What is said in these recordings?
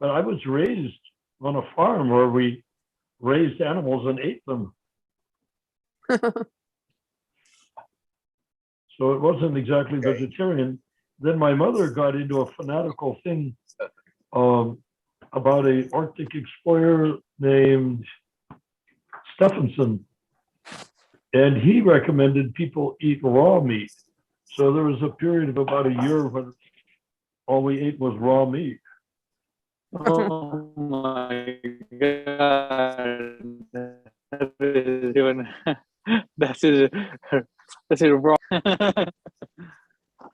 but I was raised on a farm where we raised animals and ate them. So it wasn't exactly vegetarian. Then my mother got into a fanatical thing about an Arctic explorer named Stephenson. And he recommended people eat raw meat. So there was a period of about a year when all we ate was raw meat. Oh my God. That is even, that's raw.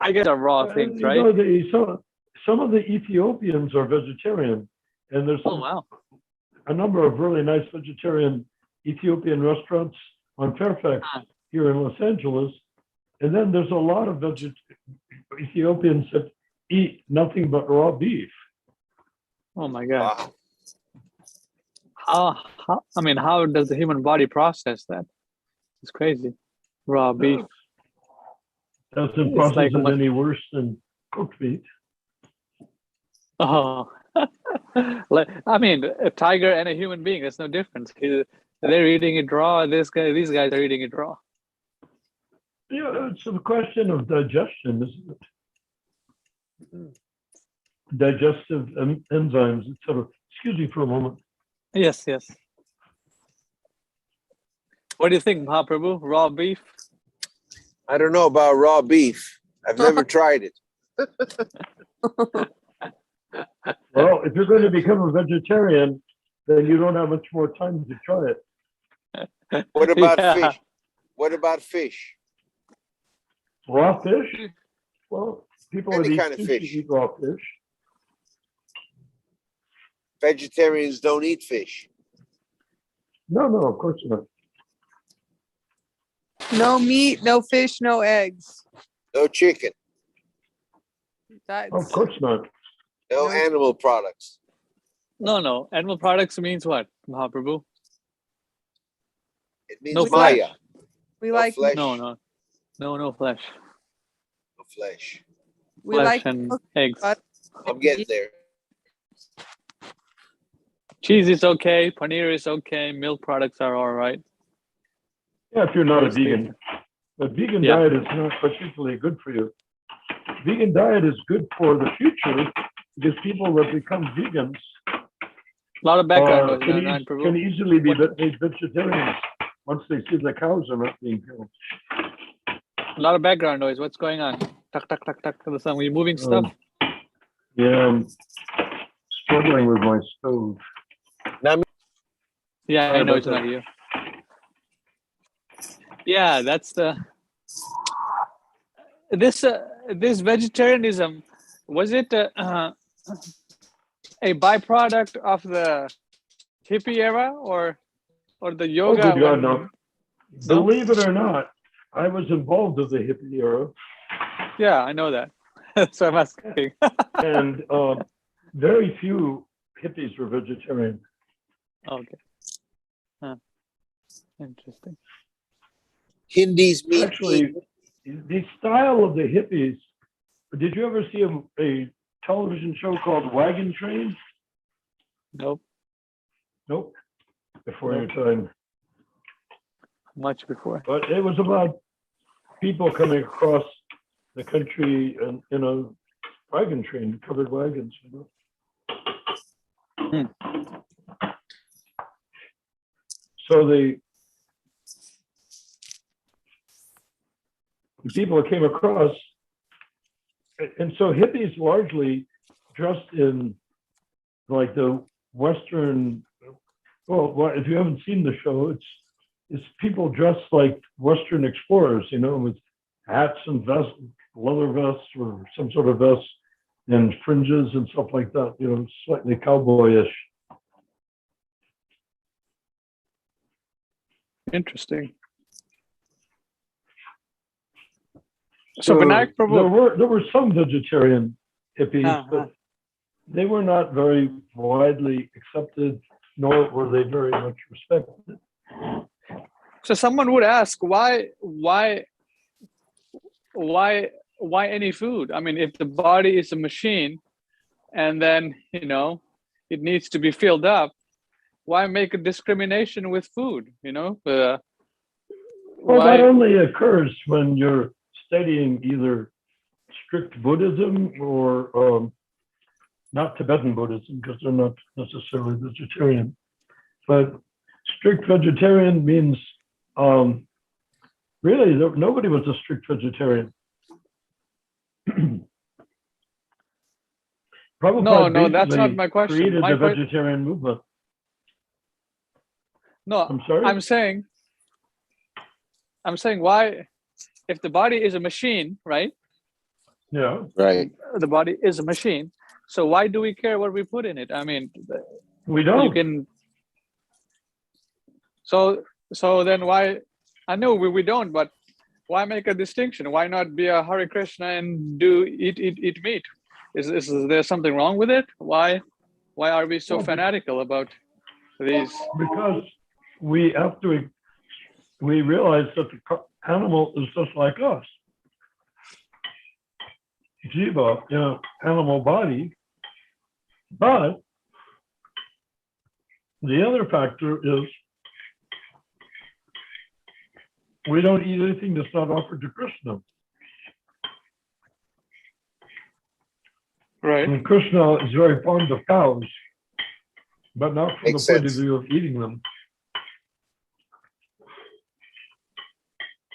I guess are raw things, right? You know, some of the Ethiopians are vegetarian, and there's wow. a number of really nice vegetarian Ethiopian restaurants on Fairfax here in Los Angeles. And then there's a lot of Ethiopians that eat nothing but raw beef. Oh my God. Wow. How does the human body process that? It's crazy. Raw beef. Doesn't process it any worse than cooked meat. Oh, a tiger and a human being, there's no difference. They're eating it raw. These guys are eating it raw. Yeah, it's a question of digestion, isn't it? Digestive enzymes, etc. Excuse me for a moment. Yes. What do you think, Mahaprabhu? Raw beef? I don't know about raw beef. I've never tried it. Well, if you're going to become a vegetarian, then you don't have much more time to try it. What about fish? What about fish? Raw fish? Well, people Any that eat kind of sushi fish. eat raw fish. Vegetarians don't eat fish. No, of course not. No meat, no fish, no eggs. No chicken. That's Of course not. No animal products. No. Animal products means what, Mahaprabhu? It means No Maya. we No like flesh. No flesh. No flesh. we Flesh like and eggs. I'm getting there. Cheese is okay. Paneer is okay. Milk products are all right. Yeah, if you're not a Tasty. vegan. But vegan diet is not particularly good for you. Vegan diet is good for the future because people that become vegans A lot of background noise. can easily be made vegetarians once they see the cows are not being killed. A lot of background noise. What's going on? Tuck. Are you moving stuff? Yeah, I'm struggling with my stove. Yeah, Sorry I know about it's not that. you. Yeah, that's this vegetarianism. Was it a byproduct of the hippie era or the yoga? Oh, good God, no. Believe it or not, I was involved with the hippie era. Yeah, I know that. So I'm asking. And very few hippies were vegetarian. Okay. Huh. Interesting. Hindis meat. Actually, the style of the hippies, did you ever see a television show called Wagon Train? Nope. Nope. Before your time. Much before. But it was about people coming across the country in a wagon train, covered wagons, you know. So the people that came across, and so hippies largely dressed in like the Western, well, if you haven't seen the show, it's people dressed like Western explorers, you know, with hats and vests, leather vests or some sort of vest and fringes and stuff like that, you know, slightly cowboyish. Interesting. So Vinayak Prabhu, there were some vegetarian hippies, but they were not very widely accepted, nor were they very much respected. So someone would ask, why any food? I mean, if the body is a machine, and then, you know, it needs to be filled up. Why make a discrimination with food? Well, that only occurs when you're studying either strict Buddhism or not Tibetan Buddhism, because they're not necessarily vegetarian. But strict vegetarian means really nobody was a strict vegetarian. No, that's not my question. Created My the vegetarian movement. No, I'm sorry. I'm saying why, if the body is a machine, right? Yeah. Right. The body is a machine. So why do we care what we put in it? I mean, We don't. you can. So then why? I know we don't, but why make a distinction? Why not be a Hare Krishna and eat meat? Is there something wrong with it? Why are we so fanatical about these? Because we realize that the animal is just like us. Jiva, animal body. But the other factor is we don't eat anything that's not offered to Krishna. Right. And Krishna is very fond of cows, but not from Makes the point of sense. view of eating them.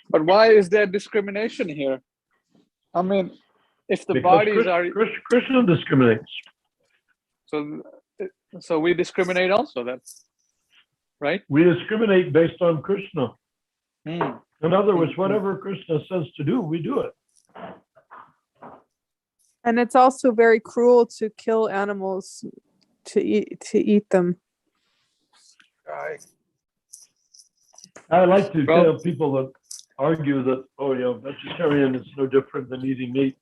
But why is there discrimination here? I mean, if the Because bodies are Krishna discriminates. so we discriminate also, that's right. We discriminate based on Krishna. Hmm. In other words, whatever Krishna says to do, we do it. And it's also very cruel to kill animals to eat them. Right. I like to Well- tell people that argue that, vegetarian is no different than eating meat.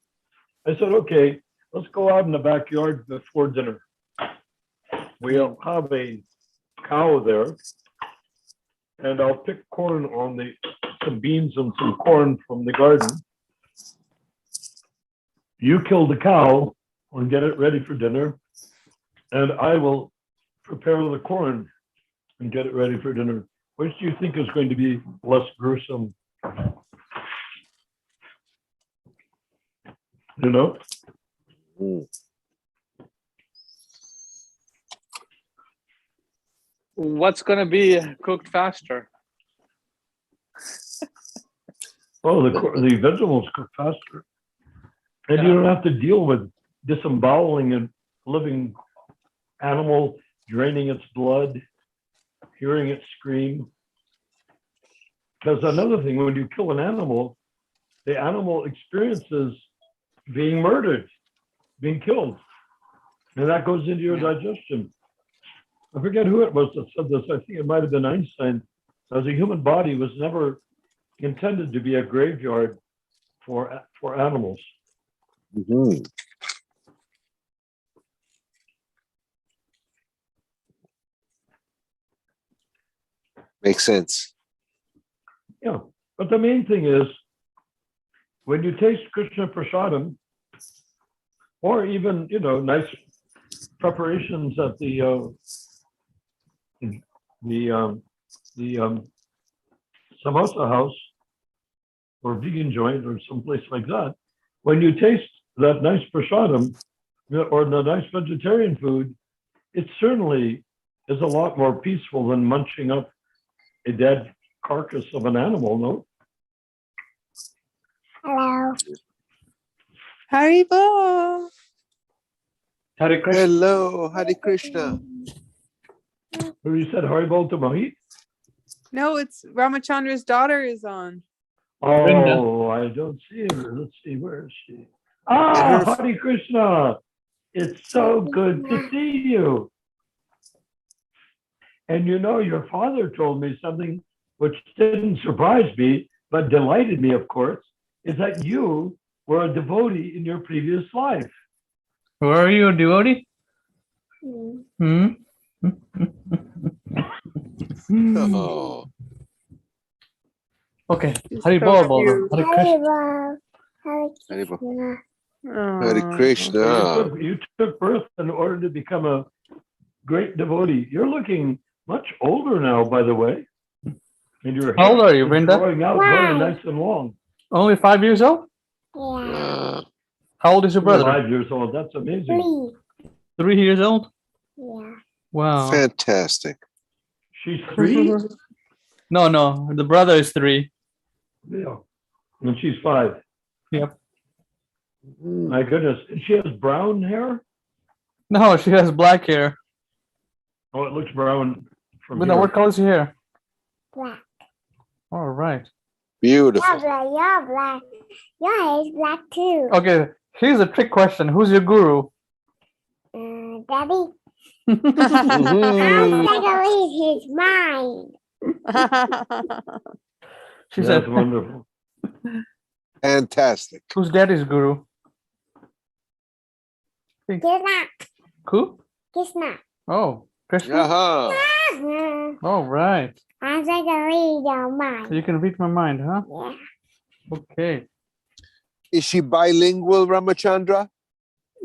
I said, okay, let's go out in the backyard before dinner. We'll have a cow there, and I'll pick corn some beans and some corn from the garden. You kill the cow and get it ready for dinner, and I will prepare the corn and get it ready for dinner. Which do you think is going to be less gruesome? Mm. What's going to be cooked faster? Oh, the vegetables cook faster. And you don't have to deal with disemboweling a living animal, draining its blood, hearing it scream. Because another thing, when you kill an animal, the animal experiences being murdered, being killed. And that goes into your digestion. I forget who it was that said this. I think it might have been Einstein. As the human body was never intended to be a graveyard for animals. Mhm. Makes sense. Yeah, but the main thing is, when you taste Krishna prasadam, or even nice preparations at the samosa house or vegan joint or someplace like that, when you taste that nice prasadam or the nice vegetarian food, it certainly is a lot more peaceful than munching up a dead carcass of an animal, no? Hello. Haribo. Hare Krishna. Hello, Hare Krishna. Who you said Haribol to Mohit? No, it's Ramachandra's daughter is on. Oh, I don't see her. Let's see, where is she? Ah, Hare Krishna. It's so good to see you. And your father told me something which didn't surprise me, but delighted me, of course, is that you were a devotee in your previous life. Were you a devotee? Hmm? Oh, Okay. She's Hari so Bol, cute. Hare Krishna. Hare Krishna. Hare Aw. Krishna. You took birth in order to become a great devotee. You're looking much older now, by the way. And your How old hair are you, is Brenda? growing out very nice and long. Only 5 years old? Yeah. How old is your brother? 5 years old. That's amazing. 3 years old? Yeah. Wow. Fantastic. She's 3? No, the brother is 3. Yeah. And she's 5. Yep. My goodness. And she has brown hair? No, she has black hair. Oh, it looks brown from Brenda, here. what color is your hair? Black. All right. Beautiful. You're black. You're black. Your hair is black too. Okay, here's a trick question. Who's your guru? Daddy. Mhm. I'm gonna read his mind. She That's said, wonderful. Fantastic. who's daddy's guru? Krishna. Who? Krishna. Oh, Krishna? Uh-huh. All right. I'm gonna read your mind. You can read my mind, huh? Yeah. Okay. Is she bilingual, Ramachandra?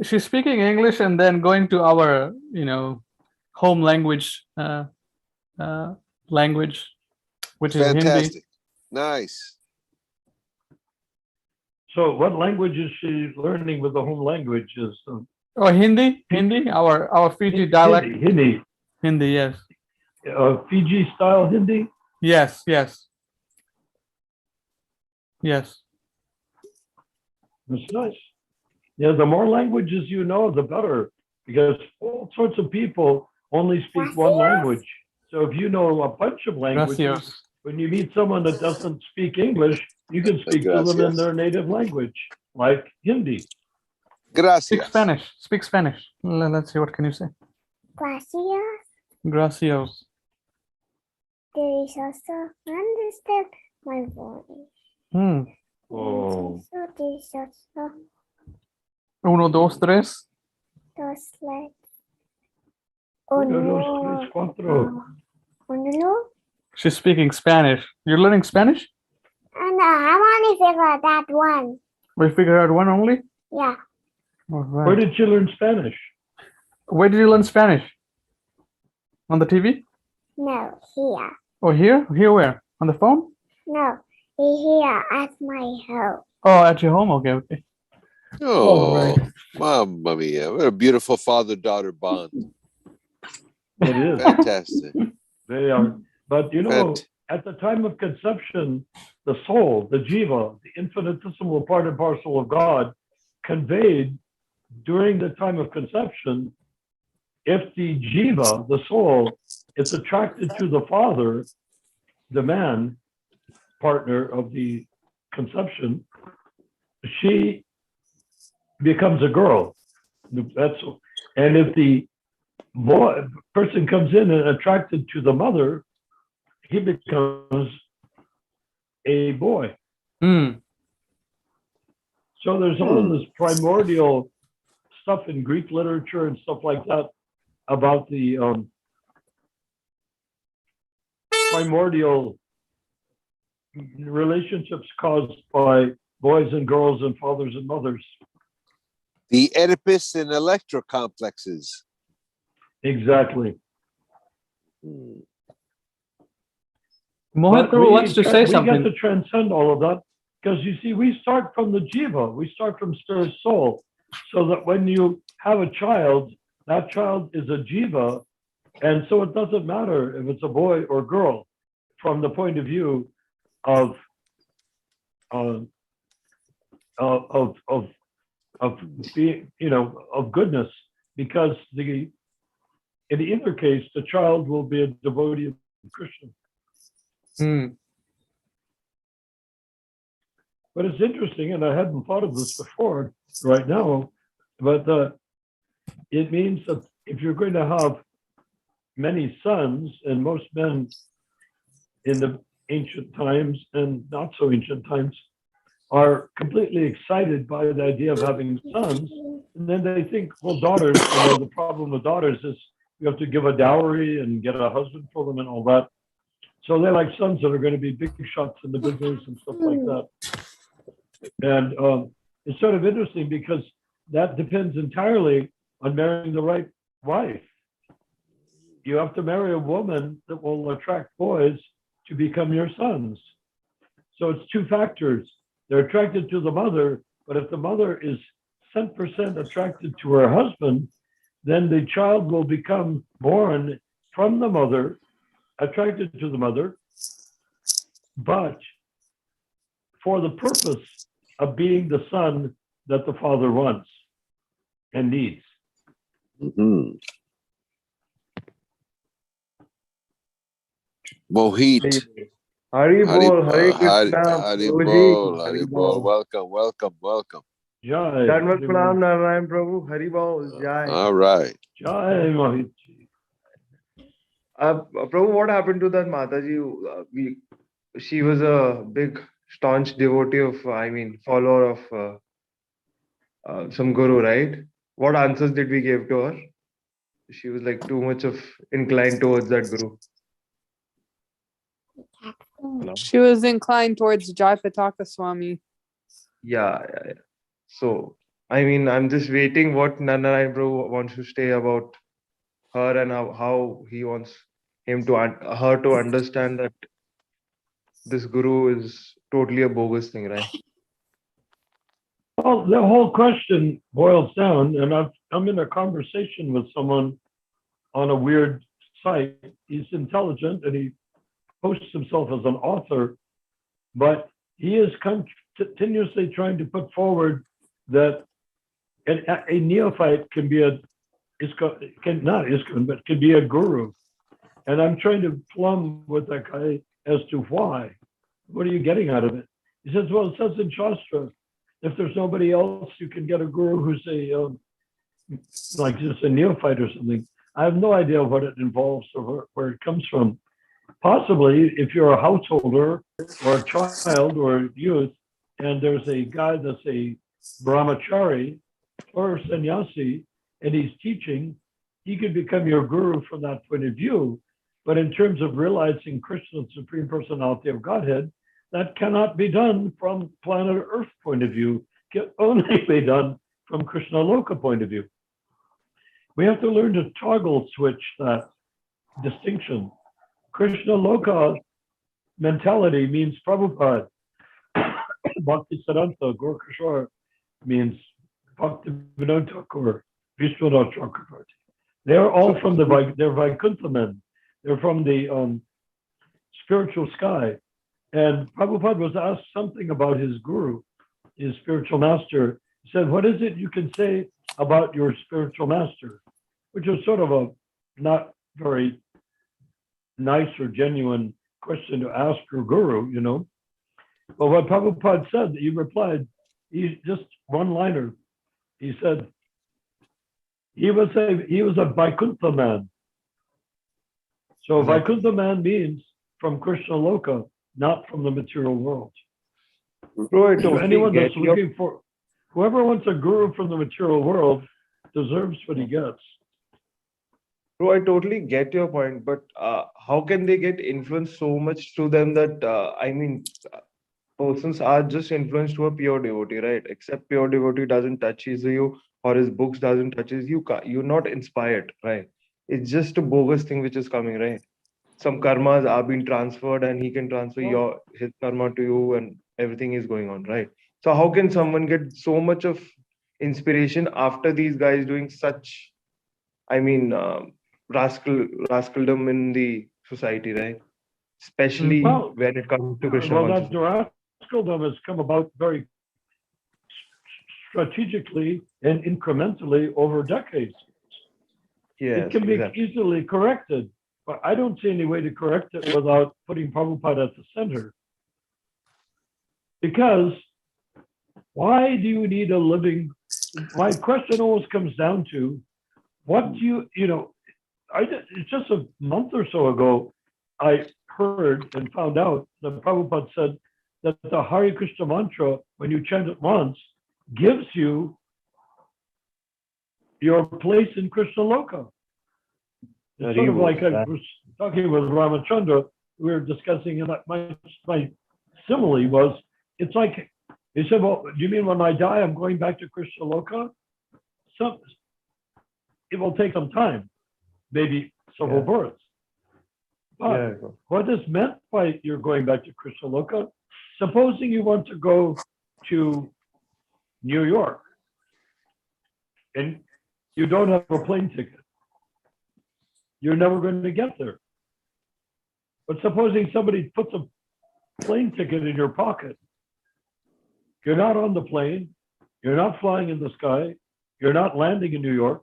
She's speaking English and then going to our, home language, which is Hindi. Fantastic. Nice. So what language is she learning with the home language? Is Oh, Hindi, our Fiji dialect. Hindi. Hindi, yes. Fiji style Hindi? Yes. That's nice. Yeah, the more languages you know, the better, because all sorts of people only speak one language. So if you know a bunch of languages, Gracias. when you meet someone that doesn't speak English, you can speak to them in their native language, like Hindi. Speak Gracias. Spanish. Let's see, what can you say? Gracias. Gracias. Delicioso. Understand my voice. Hmm. Oh, Delicioso. 1, 2, 3. Dos legs. uno, dos, tres, cuatro. Uno. She's speaking Spanish. You're learning Spanish? No, I only figured that one. We figured out one only? Yeah. All Where right. did you learn Spanish? Where did you learn Spanish? On the TV? No, here. Oh, here? Here where? On the phone? No, here at my house. Oh, at your home? Okay. Oh, right. Mamma mia. What a beautiful father-daughter bond. It is. Fantastic. They are. But you know, Fant- at the time of conception, the soul, the jiva, the infinitesimal part and parcel of God, conveyed during the time of conception, if the jiva, the soul, is attracted to the father, the man, partner of the conception, she becomes a girl. And if the person comes in and attracted to the mother, he becomes a boy. Hmm. So there's all this primordial stuff in Greek literature and stuff like that about the primordial relationships caused by boys and girls and fathers and mothers. The Oedipus and Electra complexes. Exactly. Mohit But Prabhu wants to say we something. get to transcend all of that because you see, we start from the jiva, we start from spirit soul, so that when you have a child, that child is a jiva, and so it doesn't matter if it's a boy or girl from the point of view of being, of goodness, because in either case, the child will be a devotee of Krishna. Hmm. But it's interesting, and I hadn't thought of this before right now, but it means that if you're going to have many sons, and most men in the ancient times and not so ancient times are completely excited by the idea of having sons, and then they think, well, daughters, the problem with daughters is you have to give a dowry and get a husband for them and all that. So they like sons that are going to be big shots in the business and stuff like that. And it's sort of interesting because that depends entirely on marrying the right wife. you have to marry a woman that will attract boys to become your sons. So it's two factors. They're attracted to the mother, but if the mother is 10% attracted to her husband, then the child will become born from the mother, attracted to the mother, but for the purpose of being the son that the father wants and needs. Mhm. Mohit. Hari Bol, Hare Hari Krishna, Bol, Hari Bol. Welcome, welcome, welcome. Jai. Danvat Pranam Narayan Prabhu, Hari Bol, Jai. All right. Jai Mohit. Prabhu, what happened to that Mataji? She was a big, staunch devotee of, follower of some guru, right? What answers did we give to her? She was like too much of inclined towards that guru. Hello? She was inclined towards Jaipataka Swami. Yeah. So, I'm just waiting what Narayan Prabhu wants to say about her and how he wants her to understand that this guru is totally a bogus thing, right? Well, the whole question boils down, and I'm in a conversation with someone on a weird site. He's intelligent and he posts himself as an author, but he is continuously trying to put forward that a neophyte can be can be a guru. And I'm trying to plumb with that guy as to why. What are you getting out of it? He says, well, it says in Shastra, if there's nobody else, you can get a guru who's like just a neophyte or something. I have no idea what it involves or where it comes from. Possibly, if you're a householder or a child or a youth, and there's a guy that's a brahmachari or sannyasi, and he's teaching, he could become your guru from that point of view. But in terms of realizing Krishna, Supreme Personality of Godhead, that cannot be done from planet Earth point of view. Can only be done from Krishna Loka point of view. We have to learn to toggle switch that distinction. Krishna Loka mentality means Prabhupada. Bhakti Siddhanta Gaur Kishore means Bhakti Vinod Thakur, Vishwanath Chakravarti. They're all from they're Vaikuntha men. They're from the spiritual sky. And Prabhupada was asked something about his guru, his spiritual master. He said, what is it you can say about your spiritual master? Which is sort of a not very nice or genuine question to ask your guru, you know. But what Prabhupada said, he replied, he's just one-liner. He said, he was a Vaikuntha man. So Vaikuntha man means from Krishna Loka, not from the material world. Bro, So anyone that's looking for, whoever wants a guru from the material world deserves what he gets. Bro, I totally get your point, but how can they get influenced so much through them that, persons are just influenced to a pure devotee, right? Except pure devotee doesn't touches you or his books doesn't touches you, you're not inspired, right? It's just a bogus thing which is coming, right? Some karmas are being transferred and he can transfer his karma to you and everything is going on, right? So how can someone get so much of inspiration after these guys doing such, rascaldom in the society, right? Especially Well, when it comes to Krishna well, consciousness. that rascaldom has come about very strategically and incrementally over decades. Yes, It can be exactly. easily corrected, but I don't see any way to correct it without putting Prabhupada at the center. Because why do you need a living? My question always comes down to, what do it's just a month or so ago, I heard and found out that Prabhupada said that the Hare Krishna mantra, when you chant it once, gives you your place in Krishna Loka. It's sort of like I was talking with Ramachandra, we were discussing, and my simile was, it's like, he said, well, do you mean when I die, I'm going back to Krishna Loka? It will take some time, maybe several Yeah. births. But Yeah. what is meant by you're going back to Krishna Loka, supposing you want to go to New York and you don't have a plane ticket, you're never going to get there. But supposing somebody puts a plane ticket in your pocket, you're not on the plane, you're not flying in the sky, you're not landing in New York,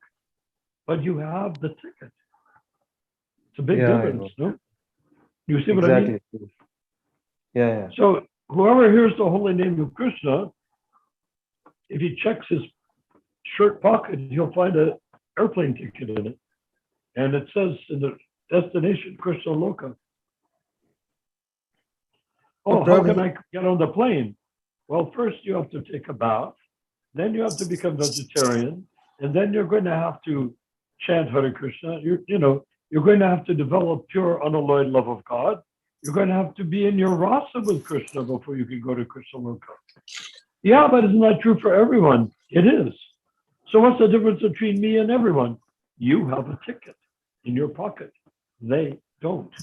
but you have the ticket. It's a big Yeah, I difference, no? You see what I mean? Exactly. Yeah. So whoever hears the holy name of Krishna, if he checks his shirt pocket, he'll find an airplane ticket in it. And it says in the destination, Krishna Loka. Oh, how can I get on the plane? Well, first you have to take a bath, then you have to become vegetarian, and then you're going to have to chant Hare Krishna. You're going to have to develop pure unalloyed love of God. You're going to have to be in your rasa with Krishna before you can go to Krishna Loka. Yeah, but isn't that true for everyone? It is. So what's the difference between me and everyone? You have a ticket in your pocket. They don't.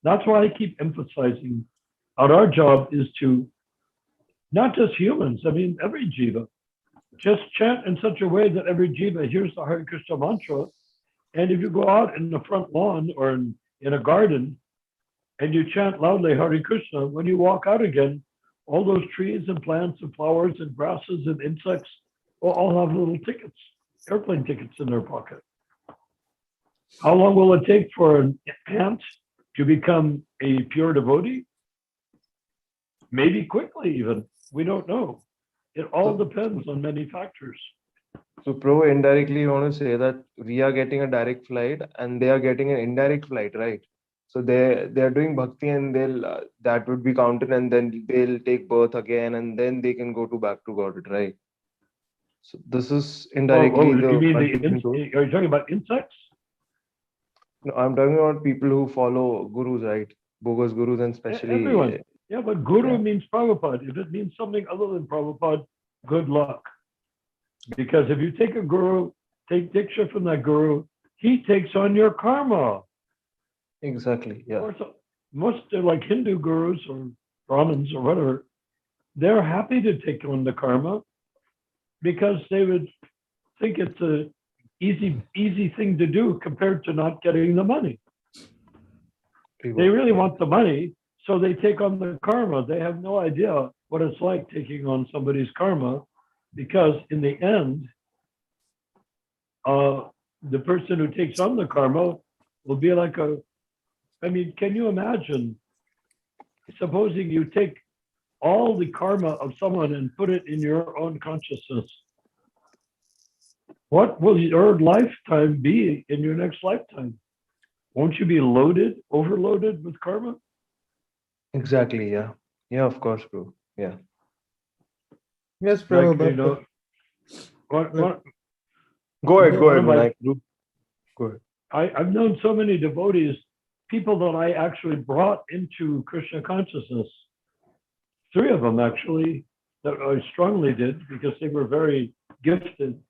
That's why I keep emphasizing our job is to, not just humans, I mean, every jiva, just chant in such a way that every jiva hears the Hare Krishna mantra. And if you go out in the front lawn or in a garden and you chant loudly Hare Krishna, when you walk out again, all those trees and plants and flowers and grasses and insects will all have little tickets, airplane tickets in their pocket. How long will it take for an ant to become a pure devotee? Maybe quickly even. We don't know. It all depends on many factors. So, Pro, indirectly, you want to say that we are getting a direct flight and they are getting an indirect flight, right? So they're doing bhakti and they'll that would be counted, and then they'll take birth again and then they can go back to God, right? So this is indirectly You the mean contribution to. are you talking about insects? No, I'm talking about people who follow gurus, right? Bogus gurus, and especially Everyone. Yeah, but guru Yeah. means Prabhupada. If it means something other than Prabhupada, good luck. Because if you take a guru, take diksha from that guru, he takes on your karma. exactly, yeah. Or so, most like Hindu gurus or Brahmins or whatever, they're happy to take on the karma because they would think it's a easy thing to do compared to not getting the money. They really want the money, so they take on the karma. They have no idea what it's like taking on somebody's karma, because in the end, the person who takes on the karma will be like can you imagine, supposing you take all the karma of someone and put it in your own consciousness, what will your lifetime be in your next lifetime? Won't you be overloaded with karma? Exactly, yeah. Yeah, of course, bro. Yeah. Yes, Prabhu, Like, but Go ahead, One of my- Vinayak. Go ahead. I've known so many devotees, people that I actually brought into Krishna consciousness. 3 of them actually, that I strongly did because they were very gifted.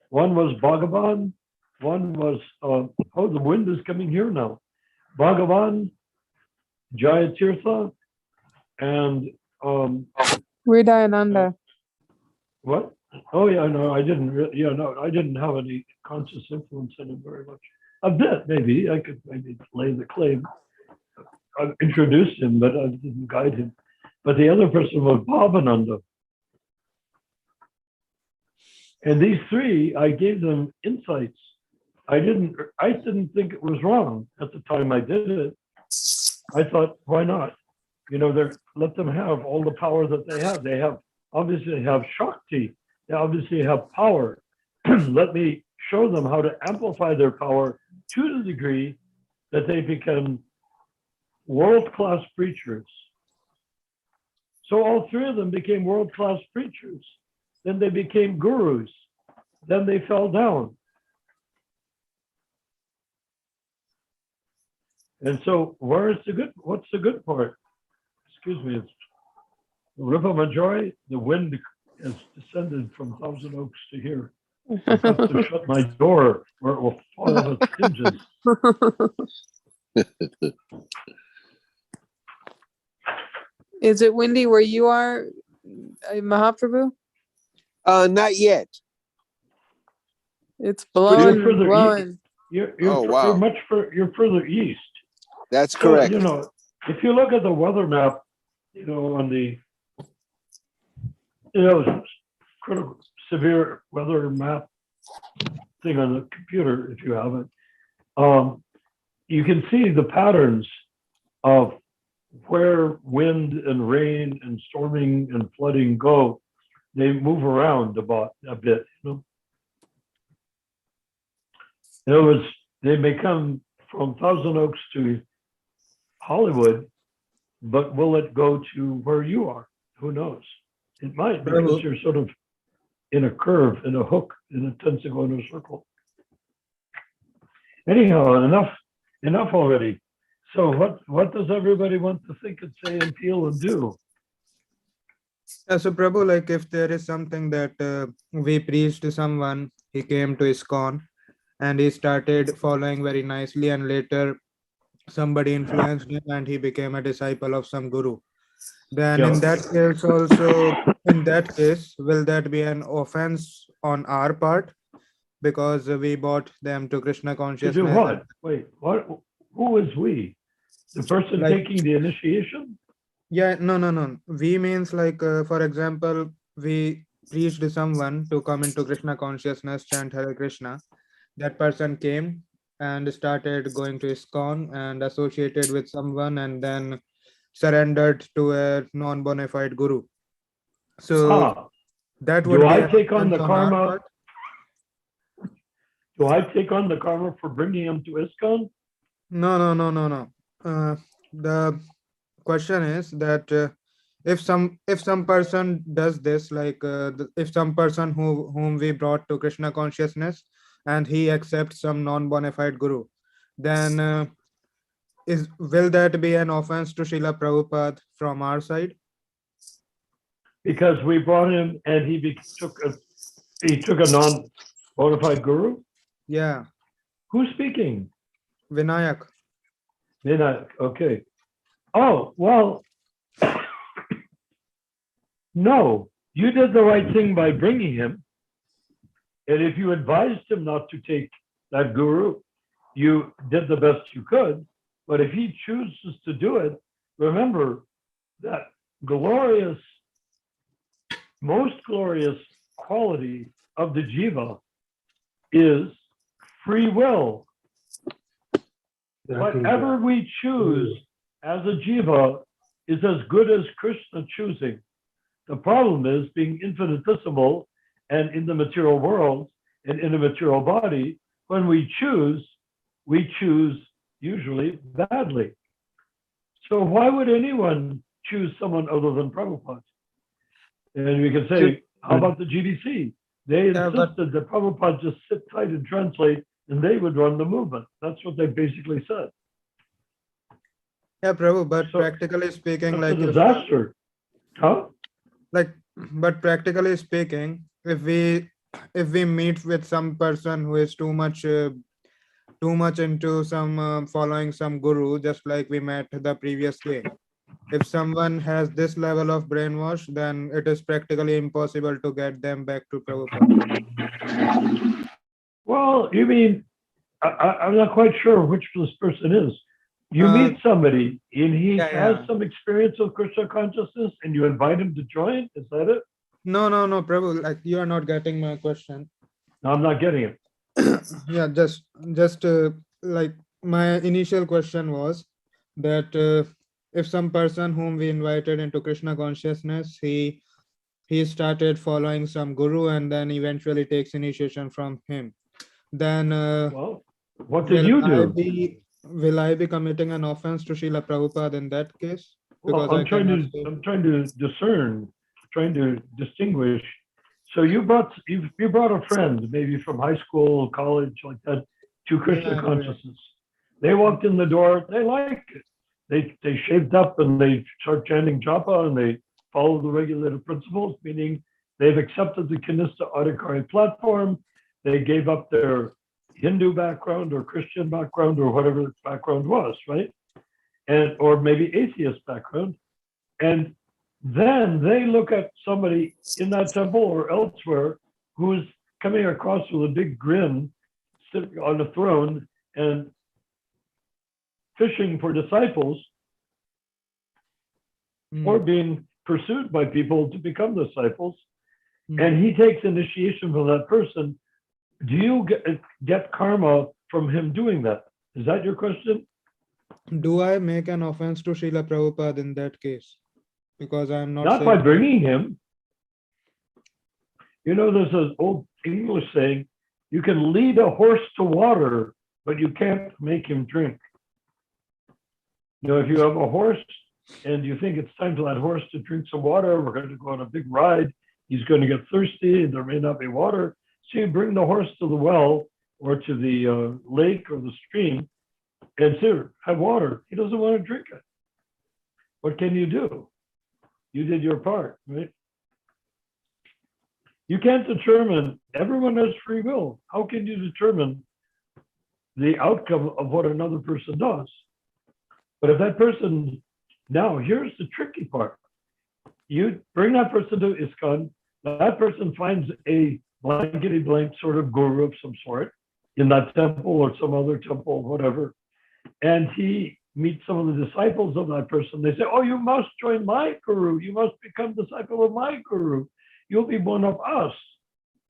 One was Bhagavan, one was, the wind is coming here now. Bhagavan, Jayatirtha, and Hridayananda. what? Oh yeah, no, I didn't. I didn't have any conscious influence on him very much. A bit, maybe. I could maybe lay the claim. I introduced him, but I didn't guide him. But the other person was Bhavananda. And these 3, I gave them insights. I didn't think it was wrong at the time I did it. I thought, why not? Let them have all the power that they have. They obviously have Shakti. They obviously have power. Let me show them how to amplify their power to the degree that they become world-class preachers. So all 3 of them became world-class preachers. Then they became gurus. Then they fell down. And so what's the good part? Excuse me, it's the River Majori, the wind has descended from Thousand Oaks to here. I have to shut my door or it will fall off its hinges. Is it windy where you are, Mahaprabhu? Not yet. It's You're blowing, further east. blowing. Oh, wow. You're further east. That's So, correct. if you look at the weather map, on the, critical severe weather map thing on the computer, if you have it, you can see the patterns of where wind and rain and storming and flooding go. They move around about a bit, In other words, they may come from Thousand Oaks to Hollywood, but will it go to where you are? Who knows? It might, because Prabhu. you're sort of in a curve, in a hook, and it tends to go in a circle. Anyhow, enough already. So what does everybody want to think and say and feel and do? So Prabhu, like if there is something that we preached to someone, he came to ISKCON and he started following very nicely, and later somebody influenced him and he became a disciple of some guru. Then Yeah. in that case also, in that case, will that be an offense on our part? Because we brought them to Krishna To consciousness. do what? Wait, what? Who is we? The person Like- taking the initiation? Yeah, no. We means like, for example, we preached to someone to come into Krishna consciousness, chant Hare Krishna. That person came and started going to ISKCON and associated with someone and then surrendered to a non-bona fide guru. So that would Do be I an take on the offense our karma? part. Do I take on the karma for bringing him to ISKCON? No. The question is that if some person does this, like if some person whom we brought to Krishna consciousness and he accepts some non-bona fide guru, then will that be an offense to Srila Prabhupada from our side? Because we brought him and he took a non-bona fide guru? Yeah, Who's speaking? Vinayak. Okay. Oh, well, no, you did the right thing by bringing him. And if you advised him not to take that guru, you did the best you could. But if he chooses to do it, remember that most glorious quality of the jiva is free will. Whatever we choose as a jiva is as good as Krishna choosing. The problem is being infinitesimal and in the material world and in a material body. When we choose usually badly. So why would anyone choose someone other than Prabhupada? And we can say, how about the GBC? They insisted that Prabhupada just sit tight and translate, and they would run the movement. That's what they basically said. Yeah, Prabhu, but So, practically speaking, That's like a disaster. Huh? but practically speaking, if we meet with some person who is too much into some following some guru, just like we met the previous day, if someone has this level of brainwash, then it is practically impossible to get them back to Prabhupada. Well, you mean, I'm not quite sure which this person is. You meet somebody and he has some experience of Krishna consciousness and you invite him to join? Is that it? No, Prabhu, like you are not getting my question. No, I'm not getting it. Yeah, just like my initial question was that if some person whom we invited into Krishna consciousness, he started following some guru and then eventually takes initiation from him, then Well, what did you do? will I be committing an offense to Srila Prabhupada in that case? Well, I'm trying to discern, trying to distinguish. So you brought a friend, maybe from high school, college, like that, to Krishna consciousness. They walked in the door, they liked it. They shaved up and they start chanting japa and they follow the regulative principles, meaning they've accepted the Kanista Adhikari platform. they gave up their Hindu background or Christian background or whatever the background was, right? And or maybe atheist background. And then they look at somebody in that temple or elsewhere who's coming across with a big grin, sitting on a throne and fishing for disciples, or being pursued by people to become disciples, and he takes initiation from that person. Do you get karma from him doing that? Is that your question? Do I make an offense to Srila Prabhupada in that case? Because I'm not by saying bringing him. You know, there's an old English saying, you can lead a horse to water, but you can't make him drink. You know, if you have a horse and you think it's time for that horse to drink some water, we're going to go on a big ride, he's going to get thirsty and there may not be water. So you bring the horse to the well or to the lake or the stream and say, have water. He doesn't want to drink it. What can you do? You did your part, right? You can't determine, everyone has free will. How can you determine the outcome of what another person does? But if that person, now here's the tricky part. You bring that person to ISKCON, that person finds a blankety blank sort of guru of some sort in that temple or some other temple, whatever. And he meets some of the disciples of that person. They say, oh, you must join my guru. You must become disciple of my guru. You'll be one of us,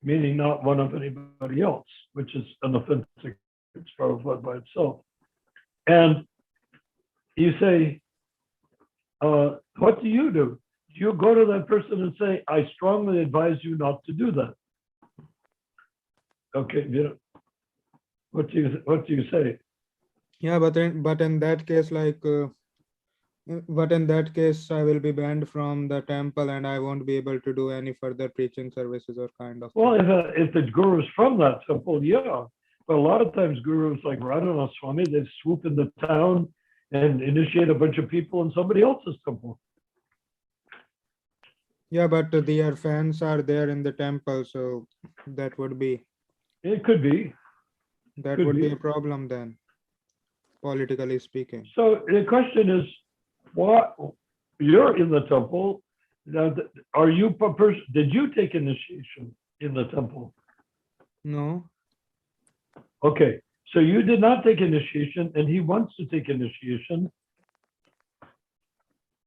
meaning not one of anybody else, which is an offensive Prabhupada by itself. And you say, what do? You go to that person and say, I strongly advise you not to do that. Okay, you know, what do you say? Yeah, but in that case, but in that case, I will be banned from the temple and I won't be able to do any further preaching services or kind of. Well, if the guru is from that temple, yeah. But a lot of times gurus like Radhanath Swami, they swoop into town and initiate a bunch of people in somebody else's temple. Yeah, but their fans are there in the temple, so that would be. It could be. That would be a problem then, politically speaking. So the question is, what you're in the temple? Now, are you a person? Did you take initiation in the temple? No. Okay, so you did not take initiation, and he wants to take initiation.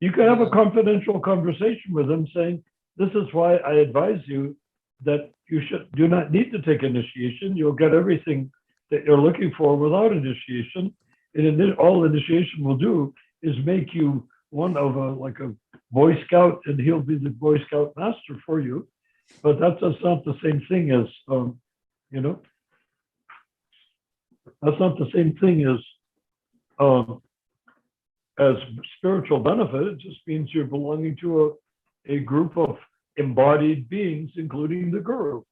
You could have a confidential conversation with him, saying, "This is why I advise you that you do not need to take initiation. You'll get everything that you're looking for without initiation. And all initiation will do is make you one of like a Boy Scout, and he'll be the Boy Scout master for you. But that's not the same thing as, you know, that's not the same thing as spiritual benefit. It just means you're belonging to a group of embodied beings, including the guru.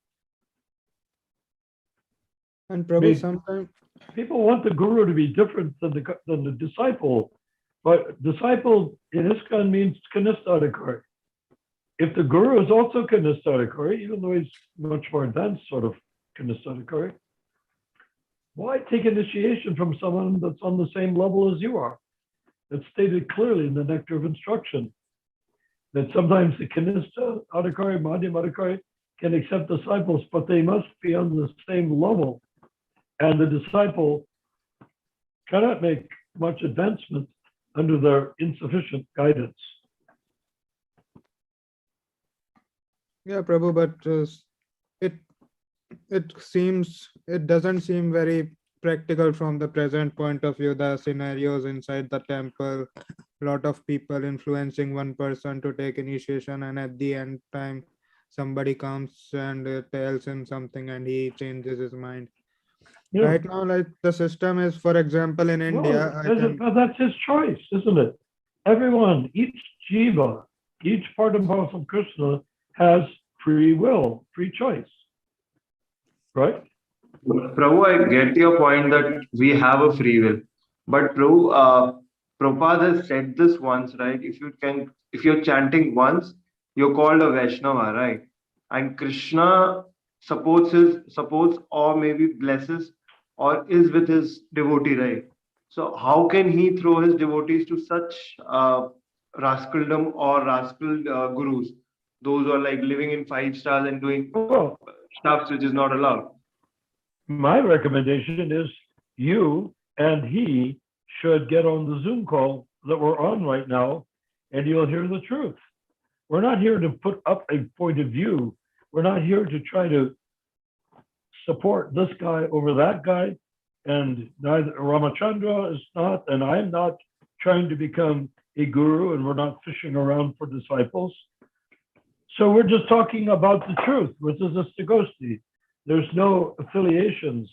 And Prabhu, sometimes people want the guru to be different than the disciple, but disciple in ISKCON means kanistha-adhikari. If the guru is also kanistha-adhikari, even though he's much more advanced sort of kanistha-adhikari, why take initiation from someone that's on the same level as you are? It's stated clearly in the Nectar of Instruction that sometimes the kanistha-adhikari, madhyama-adhikari can accept disciples, but they must be on the same level. And the disciple cannot make much advancement under their insufficient guidance. yeah, Prabhu, but it doesn't seem very practical from the present point of view. The scenarios inside the temple, a lot of people influencing one person to take initiation, and at the end time, somebody comes and tells him something, and he changes his mind. Yeah. Right now, like the system is, for example, in India, Well, that's his choice, isn't it? Everyone, each jiva, each part and parcel of Krishna has free will, free choice, right? Prabhu, I get your point that we have a free will. But Prabhu, Prabhupada has said this once, right? If you're chanting once, you're called a Vaishnava, right? And Krishna supports or maybe blesses or is with his devotee, right? So how can he throw his devotees to such rascaldom or rascal gurus? Those who are like living in 5 stars and doing Well, stuff which is not allowed. my recommendation is you and he should get on the Zoom call that we're on right now, and you'll hear the truth. We're not here to put up a point of view. We're not here to try to support this guy over that guy. And neither Ramachandra is not, and I'm not trying to become a guru, and we're not fishing around for disciples. So we're just talking about the truth, which is Istagosthi. There's no affiliations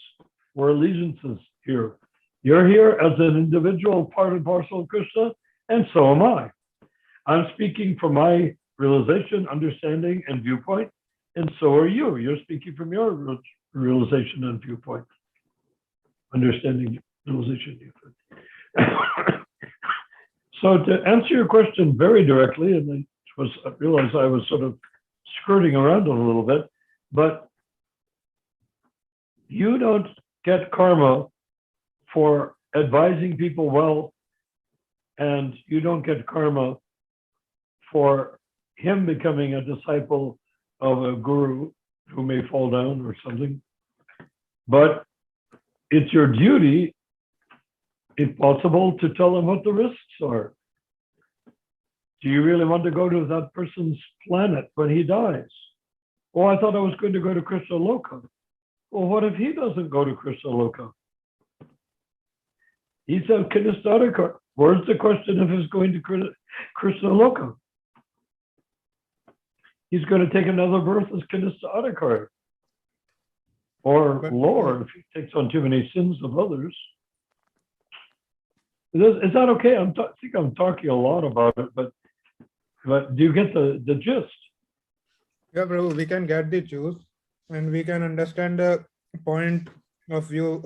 or allegiances here. You're here as an individual part and parcel of Krishna, and so am I. I'm speaking from my realization, understanding, and viewpoint, and so are you. You're speaking from your realization and viewpoint, understanding, realization, viewpoint. So to answer your question very directly, and I realized I was sort of skirting around it a little bit, but you don't get karma for advising people well, and you don't get karma for him becoming a disciple of a guru who may fall down or something. But it's your duty, if possible, to tell him what the risks are. Do you really want to go to that person's planet when he dies? Oh, I thought I was going to go to Krishna Loka. Well, what if he doesn't go to Krishna Loka? He said, iṣṭa-goṣṭhī. Where's the question of his going to Krishna Loka? He's going to take another birth as iṣṭa-goṣṭhī. Or lower if he takes on too many sins of others. Is that okay? I think I'm talking a lot about it, but do you get the gist? Yeah, Prabhu, we can get the juice and we can understand the point of view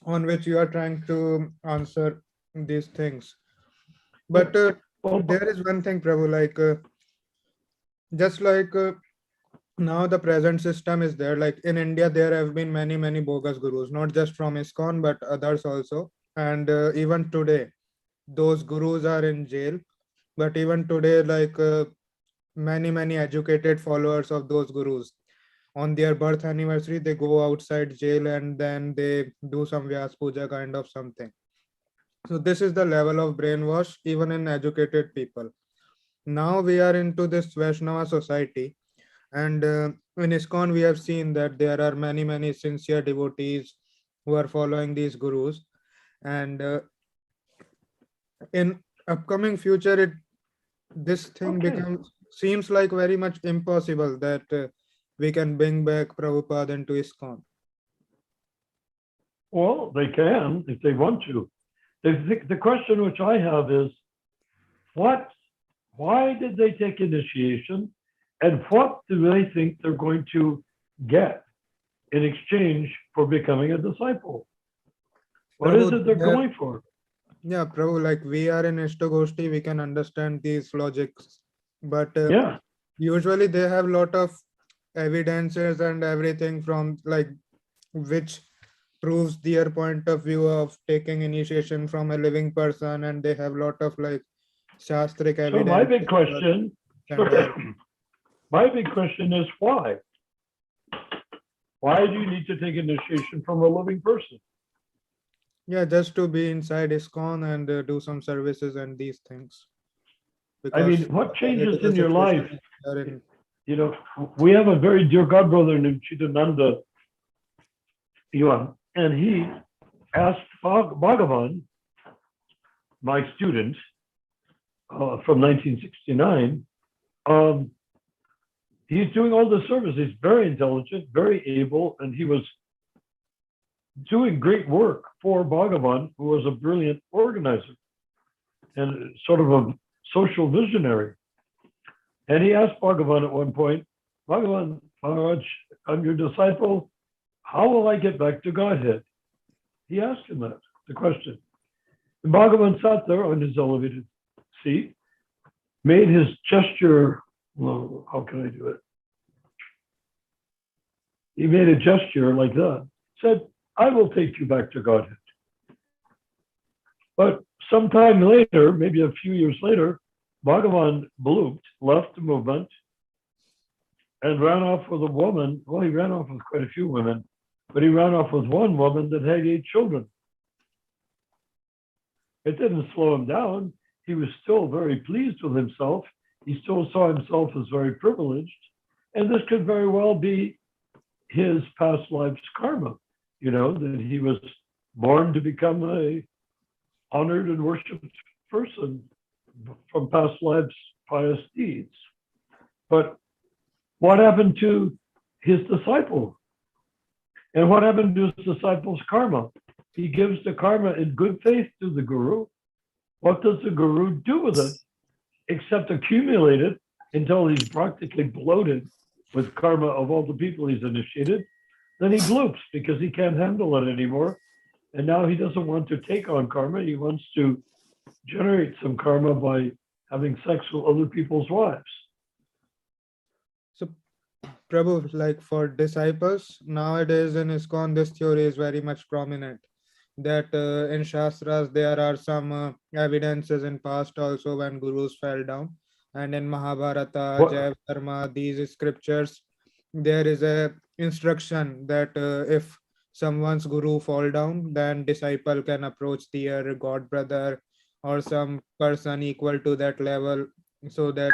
on which you are trying to answer these things. But there is one thing, Prabhu, like just like now the present system is there, like in India, there have been many bogus gurus, not just from ISKCON, but others also. And even today, those gurus are in jail. But even today, like many educated followers of those gurus, on their birth anniversary, they go outside jail and then they do some Vyas Puja kind of something. So this is the level of brainwash even in educated people. Now we are into this Vaishnava society, and in ISKCON we have seen that there are many sincere devotees who are following these gurus, and in upcoming future this thing seems like very much impossible that we can bring back Prabhupada into ISKCON. Well, they can if they want to. The question which I have is, why did they take initiation, and what do they think they're going to get in exchange for becoming a disciple? What Prabhu, is it they're going for? Yeah, Prabhu, like we are in Istagosthi, we can understand these logics, but Yeah. usually they have a lot of evidences and everything from like which proves their point of view of taking initiation from a living person, and they have a lot of like shastric evidence. So my big question is why? Why do you need to take initiation from a living person? Yeah, just to be inside ISKCON and do some services and these things. I mean, what changes in your life? You know, we have a very dear godbrother named Chidananda Yuan, and he asked Bhagavan, my student from 1969, he's doing all the service. He's very intelligent, very able, and he was doing great work for Bhagavan, who was a brilliant organizer and sort of a social visionary. And he asked Bhagavan at one point, Bhagavan, Maharaj, I'm your disciple. How will I get back to Godhead? He asked him that, the question. And Bhagavan sat there on his elevated seat, made his gesture, well, how can I do it? He made a gesture like that, said, I will take you back to Godhead. But sometime later, maybe a few years later, Bhagavan blooped, left the movement, and ran off with a woman. Well, he ran off with quite a few women, but he ran off with one woman that had 8 children. It didn't slow him down. He was still very pleased with himself. He still saw himself as very privileged. And this could very well be his past life's karma, that he was born to become a honored and worshipped person from past lives' pious deeds. But what happened to his disciple? And what happened to his disciple's karma? He gives the karma in good faith to the guru. What does the guru do with it? Except accumulate it until he's practically bloated with karma of all the people he's initiated. Then he bloops because he can't handle it anymore. And now he doesn't want to take on karma. He wants to generate some karma by having sex with other people's wives. So, Prabhu, like for disciples, nowadays in ISKCON, this theory is very much prominent. That in Shastras, there are some evidences in past also when gurus fell down. And in Mahabharata, What- Jaiva Dharma, these scriptures, there is a instruction that if someone's guru fall down, then disciple can approach their god brother or some person equal to that level so that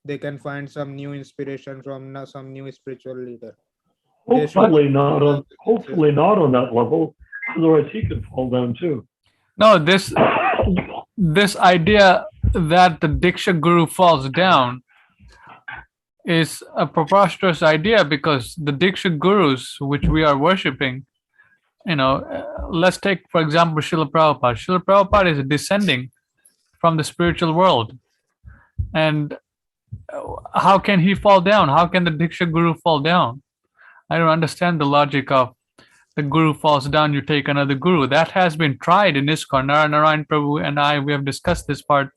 they can find some new inspiration from some new spiritual leader. They should- Hopefully not on that level. Otherwise, he could fall down too. No, this idea that the Diksha Guru falls down is a preposterous idea, because the Diksha Gurus, which we are worshipping, let's take, for example, Srila Prabhupada. Srila Prabhupada is descending from the spiritual world. And how can he fall down? How can the Diksha Guru fall down? I don't understand the logic of the guru falls down, you take another guru. That has been tried in ISKCON. Narayan Prabhu and I, we have discussed this part,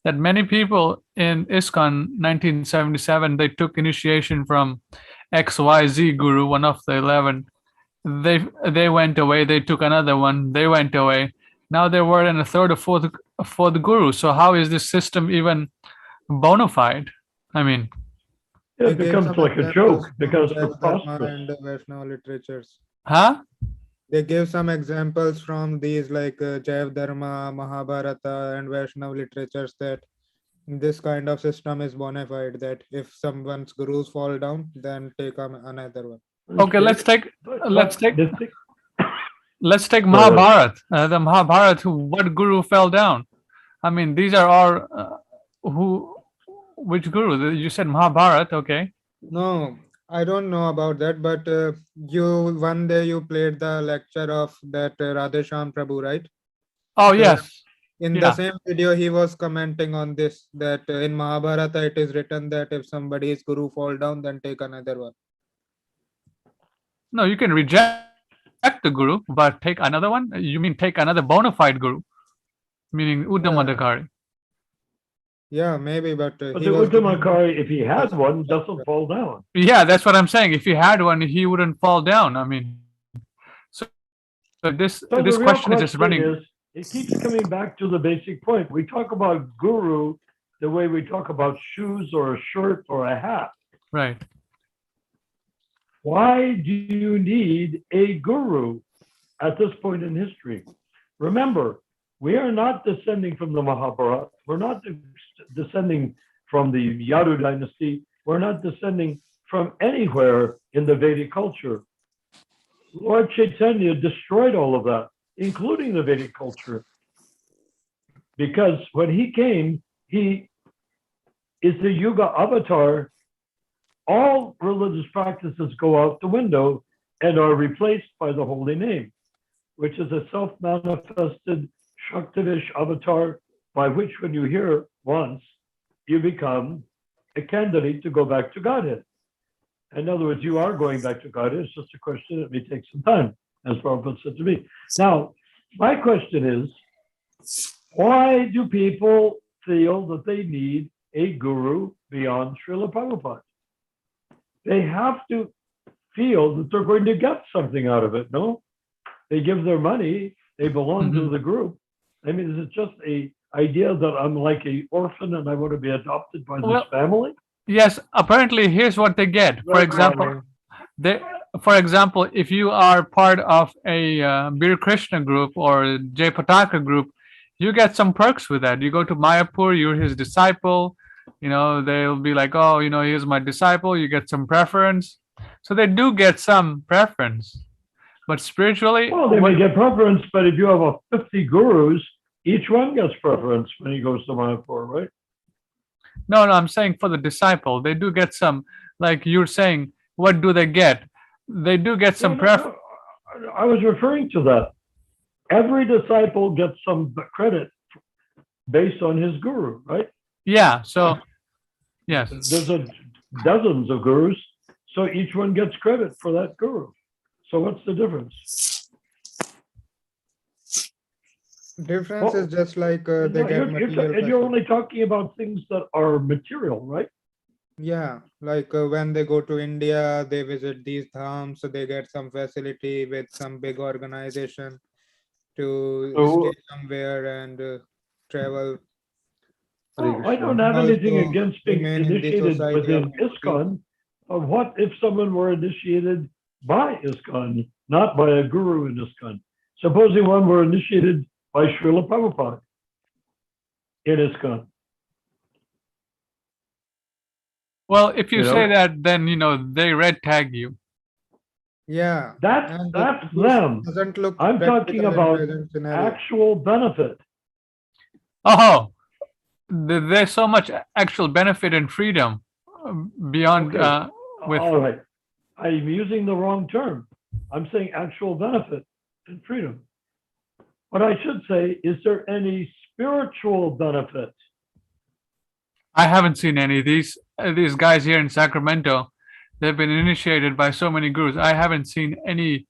that many people in ISKCON 1977, they took initiation from XYZ guru, one of the 11. They went away, they took another one, they went away. Now they were in a third or fourth guru. So how is this system even bona fide? I mean, It becomes like a joke because Jaiva it's Dharma preposterous. and Vaishnava literatures. huh? They give some examples from these like Jaiva Dharma, Mahabharata, and Vaishnava literatures that this kind of system is bona fide, that if someone's gurus fall down, then take another one. Okay, let's take But Mahabharat. The Mahabharat, what guru fell down? I mean, these are all which guru? You said Mahabharat, okay. No, I don't know about that, but one day you played the lecture of that Radhesham Prabhu, right? Oh, So yes. in Yeah. the same video, he was commenting on this, that in Mahabharata, it is written that if somebody's guru fall down, then take another one. No, you can reject the guru, but take another one? You mean take another bona fide guru, meaning Uttamadhikari. Yeah, maybe, but But he the was Uttamadhikari, if he had one, doesn't fall down. Yeah, that's what I'm saying. If he had one, he wouldn't fall down. I mean, so this So this the real question is just running. it keeps coming back to the basic point. We talk about guru the way we talk about shoes or a shirt or a hat. Right. Why do you need a guru at this point in history? Remember, we are not descending from the Mahabharata. We're not descending from the Yadu dynasty. We're not descending from anywhere in the Vedic culture. Lord Chaitanya destroyed all of that, including the Vedic culture. Because when he came, he is the Yuga avatar. All religious practices go out the window and are replaced by the holy name, which is a self-manifested Shaktivish avatar by which, when you hear it once, you become a candidate to go back to Godhead. In other words, you are going back to Godhead. It's just a question that may take some time, as Prabhupada said to me. Now, my question is, why do people feel that they need a guru beyond Srila Prabhupada? They have to feel that they're going to get something out of it. No, they give their money. They belong to the group. I mean, is it just a idea that I'm like an orphan and I want to be adopted by this Well, family? Yes, apparently here's what they get. For example, if you are part of a Bir Krishna group or Jai Pataka group, you get some perks with that. You go to Mayapur, you're his disciple. They'll be like, oh, here's my disciple. You get some preference. So they do get some preference. But spiritually, Well, they may get preference, but if you have 50 gurus, each one gets preference when he goes to Mayapur, right? no, I'm saying for the disciple, they do get some, like you're saying, what do they get? They do get some preference. I was referring to that. Every disciple gets some credit based on his guru, right? Yeah, so, yes. There's dozens of gurus, so each one gets credit for that guru. So what's the difference? Difference is just like they No, get material. and you're only talking about things that are material, right? Yeah, like when they go to India, they visit these dhams, so they get some facility with some big organization to stay somewhere and travel. Oh, I don't have anything Also against being remain in the initiated society within of devotees. ISKCON. But what if someone were initiated by ISKCON, not by a guru in ISKCON? Supposing one were initiated by Srila Prabhupada in ISKCON. Well, if you You know? say that, then, they red tag you. Yeah, That's and that's this them. doesn't look I'm talking practical in about present scenario. actual benefit. Oh, there's so much actual benefit and freedom beyond Okay. with. All right. I'm using the wrong term. I'm saying actual benefit and freedom. What I should say, is there any spiritual benefit? I haven't seen any. These guys here in Sacramento, they've been initiated by so many gurus. I haven't seen any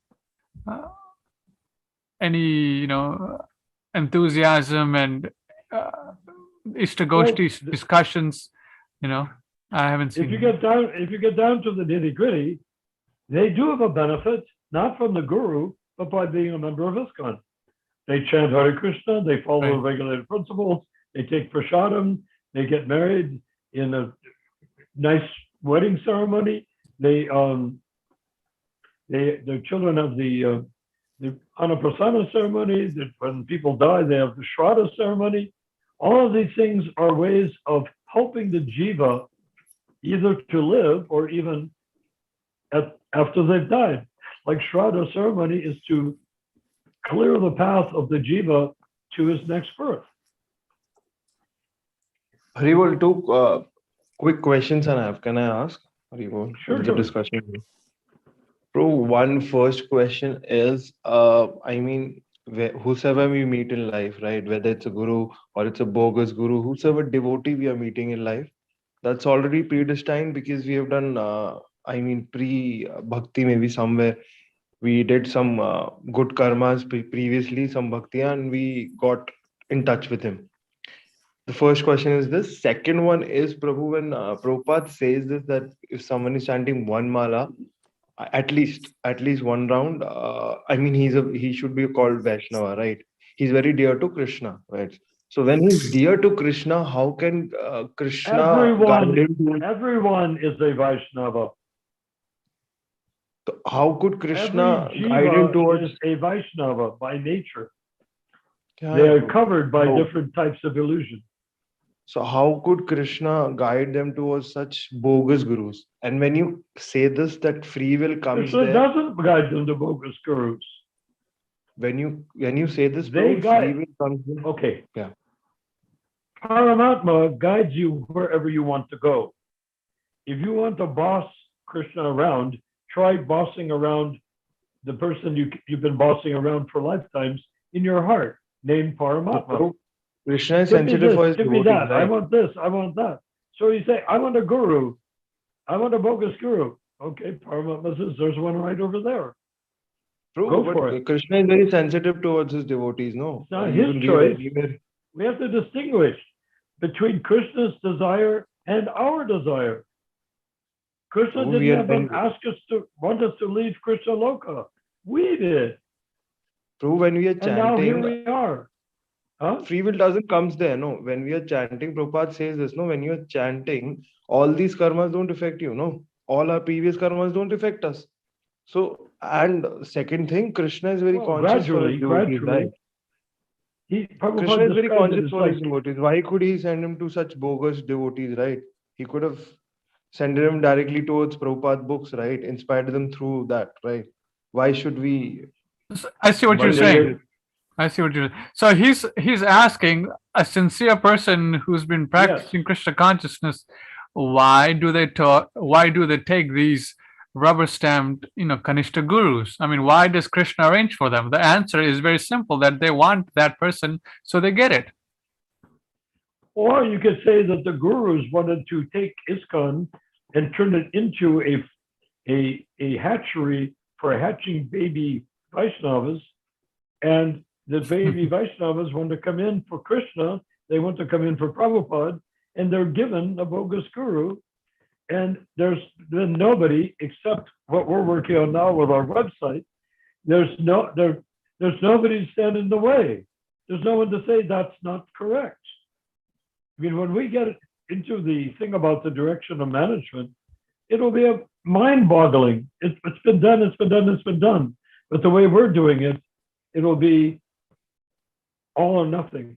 enthusiasm and iṣṭa-goṣṭhī discussions. I haven't seen. If you get down to the nitty gritty, they do have a benefit, not from the guru, but by being a member of ISKCON. They chant Hare Krishna, they follow the regulated principles, they take prasadam, they get married in a nice wedding ceremony. They're children of the Anaprasana ceremony. When people die, they have the Shraddha ceremony. All of these things are ways of helping the jiva either to live or even after they've died. Like Shraddha ceremony is to clear the path of the jiva to his next birth. Haribol, two quick questions I have. Can I ask? Haribol, Sure. the discussion. Bro, one first question is, whosoever we meet in life, right? Whether it's a guru or it's a bogus guru, whosoever devotee we are meeting in life, that's already predestined because we have done, pre-bhakti maybe somewhere. We did some good karmas previously, some bhakti, and we got in touch with him. The first question is this. Second one is, Prabhu, when Prabhupada says this, that if someone is chanting one mala, at least one round, he should be called Vaishnava, right? He's very dear to Krishna, right? So when he's dear to Krishna, how can Krishna guide him? Everyone is a Vaishnava. How could Krishna Every guide him jiva towards? is a Vaishnava by nature. They are covered by different types of illusion. So how could Krishna guide them towards such bogus gurus? And when you say this, that free will comes Krishna there. doesn't guide them to bogus gurus. When you say this, They free guide. will comes there. Okay. Yeah. Paramatma guides you wherever you want to go. If you want to boss Krishna around, try bossing around the person you've been bossing around for lifetimes in your heart, named Paramatma. Krishna is Give me sensitive this, for his give me devotees, that. I right? want this, I want that. So you say, I want a guru. I want a bogus guru. Okay, Paramatma says, there's one right over there. True, Go but for it. Krishna is very sensitive towards his devotees, no? It's not You his can read choice. anywhere. We have to distinguish between Krishna's desire and our desire. Krishna Oh, we didn't are even want us to leave Krishna Loka. We did. Prabhu, when we are And now here chanting, we are. Huh? free will doesn't comes there. No, when we are chanting, Prabhupada says this. No, when you are chanting, all these karmas don't affect you. No, all our previous karmas don't affect us. So, and second thing, Krishna is very Well, conscious for his devotees, right? Prabhupada Krishna is very described it conscious as for like, his devotees. Why could he send him to such bogus devotees, right? He could have sent him directly towards Prabhupada books, right? Inspired them through that, right? Why should we? I see what why you're should we- saying. I see what you're. So he's asking a sincere person who's been practicing Krishna consciousness, why do they talk? Why do they take these rubber stamped, Kanishta gurus? I mean, why does Krishna arrange for them? The answer is very simple: that they want that person, so they get it. or you could say that the gurus wanted to take ISKCON and turn it into a hatchery for hatching baby Vaishnavas, and the baby Vaishnavas want to come in for Krishna, they want to come in for Prabhupada, and they're given a bogus guru. And there's been nobody except what we're working on now with our website. There's nobody standing in the way. There's no one to say that's not correct. I mean, when we get into the thing about the direction of management, it'll be a mind-boggling. It's been done, it's been done, it's been done. But the way we're doing it, it'll be all or nothing.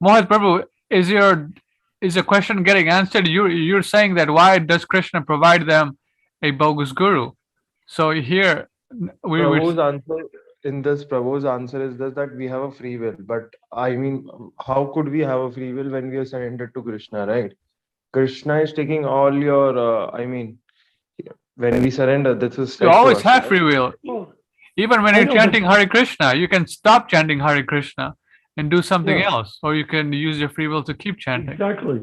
Mohit Prabhu, is your question getting answered? You're saying that why does Krishna provide them a bogus guru? So here we Prabhu's answer in this, Prabhu's answer is this, that we have a free will. But I mean, how could we have a free will when we are surrendered to Krishna, right? Krishna is taking all your, when we surrender, this is you said to always us, have right? free will. Well, Even when I you're know, but- chanting Hare Krishna, you can stop chanting Hare Krishna and do something Yeah. else, or you can use your free will to keep chanting. exactly.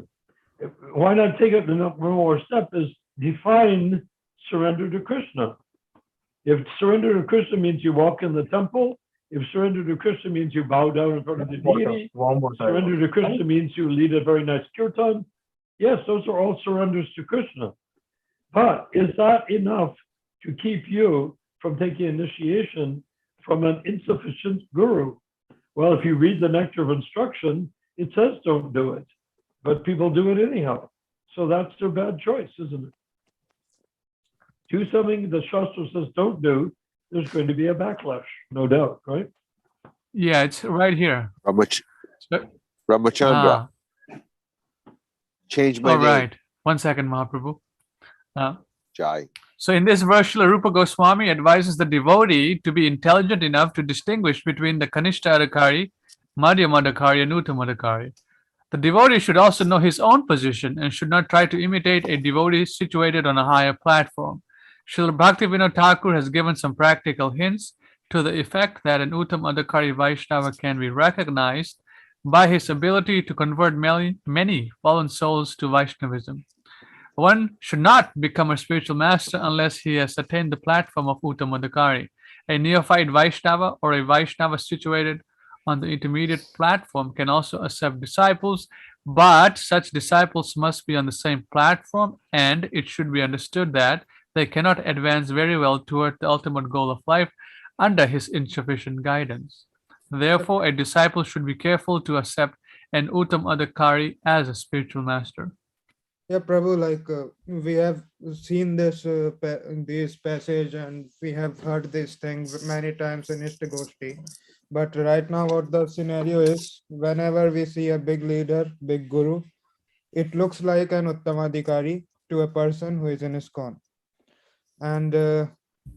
Why not take it one more step is define surrender to Krishna. If surrender to Krishna means you walk in the temple, if surrender to Krishna means you bow down in front of the deity, Warm water. surrender to Krishna means you lead a very nice kirtan. Yes, those are all surrenders to Krishna. But is that enough to keep you from taking initiation from an insufficient guru? Well, if you read the Nectar of Instruction, it says don't do it, but people do it anyhow. So that's their bad choice, isn't it? Do something the Shastra says don't do, there's going to be a backlash, no doubt, right? Yeah, it's right here. So- Ramachandra. Ah, Change my all name. right. 1 second, Mahaprabhu. Jai. So in this verse, Srila Rupa Goswami advises the devotee to be intelligent enough to distinguish between the Kanishta Adhikari, Madhyama Adhikari, and Uttama Adhikari. The devotee should also know his own position and should not try to imitate a devotee situated on a higher platform. Srila Bhaktivinoda Thakur has given some practical hints to the effect that an Uttama Adhikari Vaishnava can be recognized by his ability to convert many fallen souls to Vaishnavism. One should not become a spiritual master unless he has attained the platform of Uttama Adhikari. A neophyte Vaishnava or a Vaishnava situated on the intermediate platform can also accept disciples, but such disciples must be on the same platform, and it should be understood that they cannot advance very well toward the ultimate goal of life under his insufficient guidance. Therefore, a disciple should be careful to accept an Uttama Adhikari as a spiritual master. Yeah, Prabhu, we have seen this passage and we have heard this thing many times in Istagosthi. But right now, what the scenario is, whenever we see a big leader, big guru, it looks like an Uttamadhikari to a person who is in ISKCON. And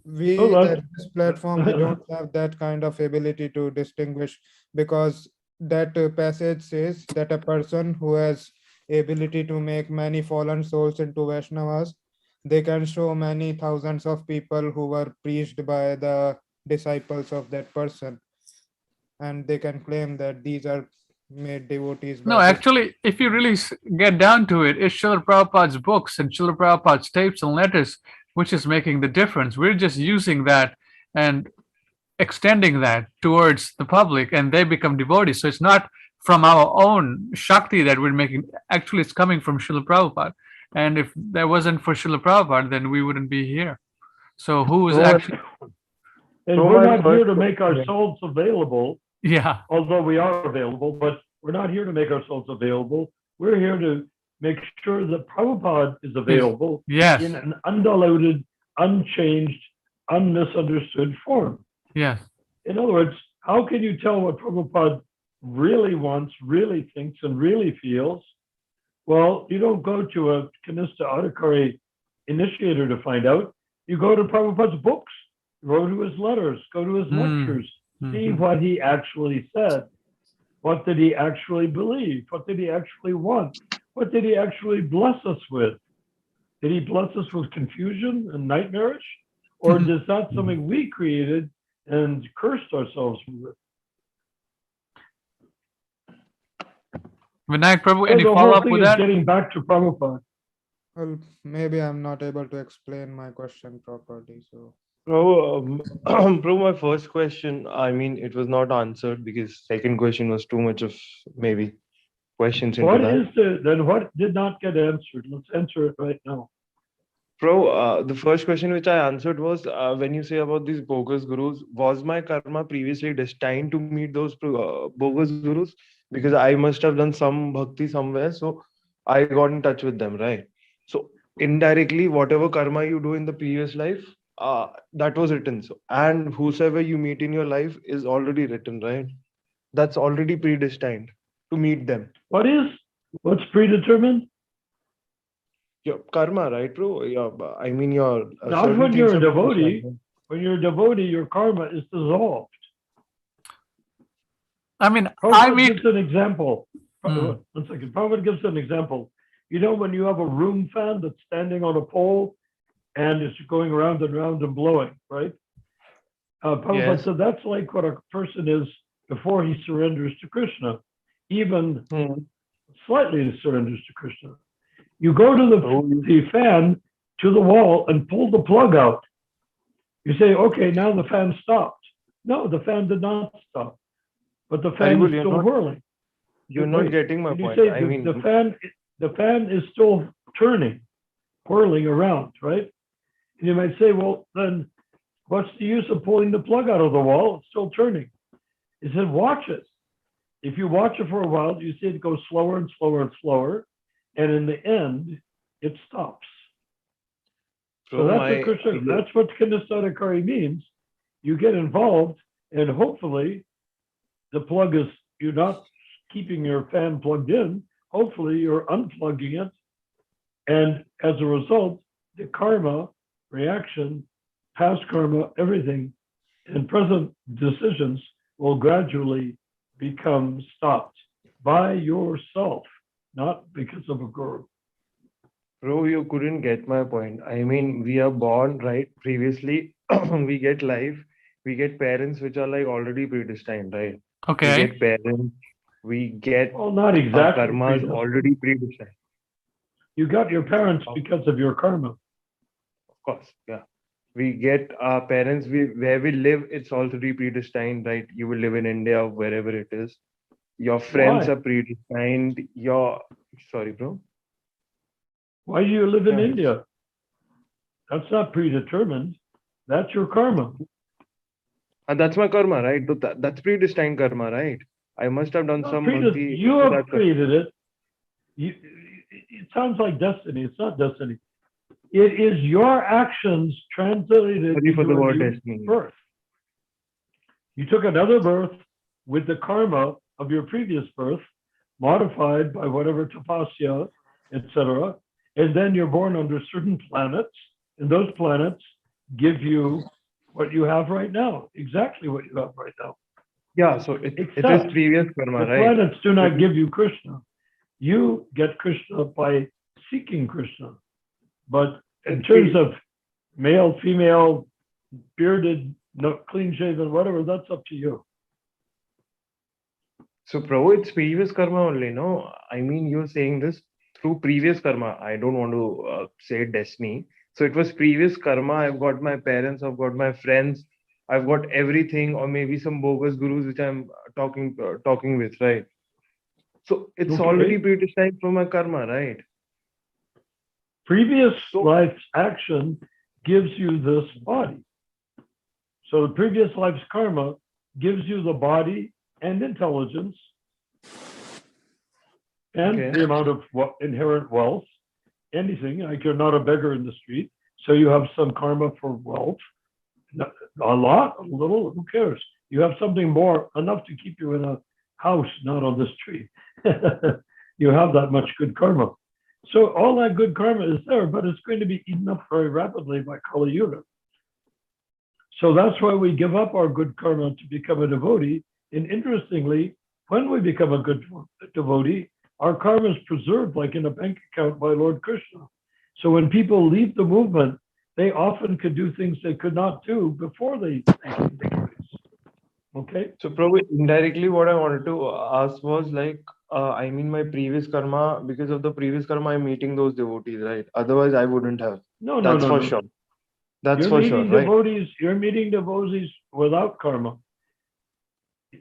we at this platform, we don't have that kind of ability to distinguish, because that passage says that a person who has ability to make many fallen souls into Vaishnavas, they can show many thousands of people who were preached by the disciples of that person, and they can claim that these are made devotees. No, actually, if you really get down to it, it's Srila Prabhupada's books and Srila Prabhupada's tapes and letters which is making the difference. We're just using that and extending that towards the public, and they become devotees. So it's not from our own Shakti that we're making. Actually, it's coming from Srila Prabhupada. And if that wasn't for Srila Prabhupada, then we wouldn't be here. So who is So actually, And So we're my not here first to make our question- souls available, yeah, although we are available, but we're not here to make our souls available. We're here to make sure that Prabhupada is available yes, in an undiluted, unchanged, unmisunderstood form. yes. In other words, how can you tell what Prabhupada really wants, really thinks, and really feels? Well, you don't go to a Kanista Adhikari initiator to find out. You go to Prabhupada's books, go to his letters, go to his lectures, see what he actually said. What did he actually believe? What did he actually want? What did he actually bless us with? Did he bless us with confusion and nightmarish? Or is that something we created and cursed ourselves with? Vinayak Prabhu, So any the follow whole up thing with is that? getting back to Prabhupada. Well, maybe I'm not able to explain my question properly. So Bro, my first question, I mean, it was not answered because second question was too much of maybe questions into What that. is then what did not get answered? Let's answer it right now. Bro, the first question which I answered was when you say about these bogus gurus, was my karma previously destined to meet those bogus gurus? Because I must have done some bhakti somewhere, so I got in touch with them, right? So indirectly, whatever karma you do in the previous life, that was written. So, and whosoever you meet in your life is already written, right? That's already predestined to meet them. What's predetermined? Your karma, right, bro? I mean, your Not certain when things you're a are devotee. predestined. When you're a devotee, your karma is dissolved. I mean, I Prabhupada meet, gives an example. Hmm. One second. Prabhupada gives an example. You know, when you have a room fan that's standing on a pole and it's going around and round and blowing, right? Prabhupada Yes. said that's like what a person is before he surrenders to Krishna, even slightly surrenders to Krishna. You go to the fan to the wall and pull the plug out. You say, okay, now the fan stopped. No, the fan did not stop, but the fan Haribol, is you're still not- whirling. You're Wait, not getting my and you point. say I mean, the fan is still turning, whirling around, right? And you might say, well, then what's the use of pulling the plug out of the wall? It's still turning. He said, watch it. If you watch it for a while, you see it go slower and slower and slower, and in the end, it stops. So bro, that's my what Krishna, that's what Kanistadakari means. You get involved, and hopefully the plug is, you're not keeping your fan plugged in. Hopefully you're unplugging it. And as a result, the karma, reaction, past karma, everything, and present decisions will gradually become stopped by yourself, not because of a guru. bro, you couldn't get my point. I mean, we are born, right? Previously, we get life, we get parents which are like already predestined, right? We okay. get parents, we get Well, not our exactly. karmas predestined. already predestined. You got your parents because of your karma. Of course, yeah. We get our parents, where we live, it's already predestined, right? You will live in India, wherever it is. Your friends Why? are predestined. Sorry, bro. Why do you live in Yeah. India? That's not predetermined. That's your karma. And that's my karma, right? That's predestined karma, right? I must have done some bhakti. You for have that karma. created it. It sounds like destiny. It's not destiny. It is your actions translated Sorry for into the a word new destiny. birth. You took another birth with the karma of your previous birth, modified by whatever tapasya, etc. And then you're born under certain planets, and those planets give you what you have right now, exactly what you have right now. Yeah, so it is Except previous karma, the right? planets do not give you Krishna. You get Krishna by seeking Krishna. But in terms of male, female, bearded, no, clean shaven, whatever, that's up to you. So, bro, it's previous karma only, no? I mean, you're saying this through previous karma. I don't want to say destiny. So it was previous karma. I've got my parents, I've got my friends, I've got everything, or maybe some bogus gurus which I'm talking with, right? So it's Okay. already predestined for my karma, right? Previous life's action gives you this body. So the previous life's karma gives you the body and intelligence and Okay. the amount of inherent wealth, anything, like you're not a beggar in the street. So you have some karma for wealth, a lot, a little, who cares? You have something more, enough to keep you in a house, not on the street. You have that much good karma. So all that good karma is there, but it's going to be eaten up very rapidly by Kali Yuga. So that's why we give up our good karma to become a devotee. And interestingly, when we become a good devotee, our karma is preserved like in a bank account by Lord Krishna. So when people leave the movement, they often could do things they could not do before they became devotees. Okay? So probably indirectly what I wanted to ask was like, I mean my previous karma, because of the previous karma, I'm meeting those devotees, right? Otherwise I wouldn't have. No, That's for no. sure. That's You're for sure, meeting right? devotees. You're meeting devotees without karma.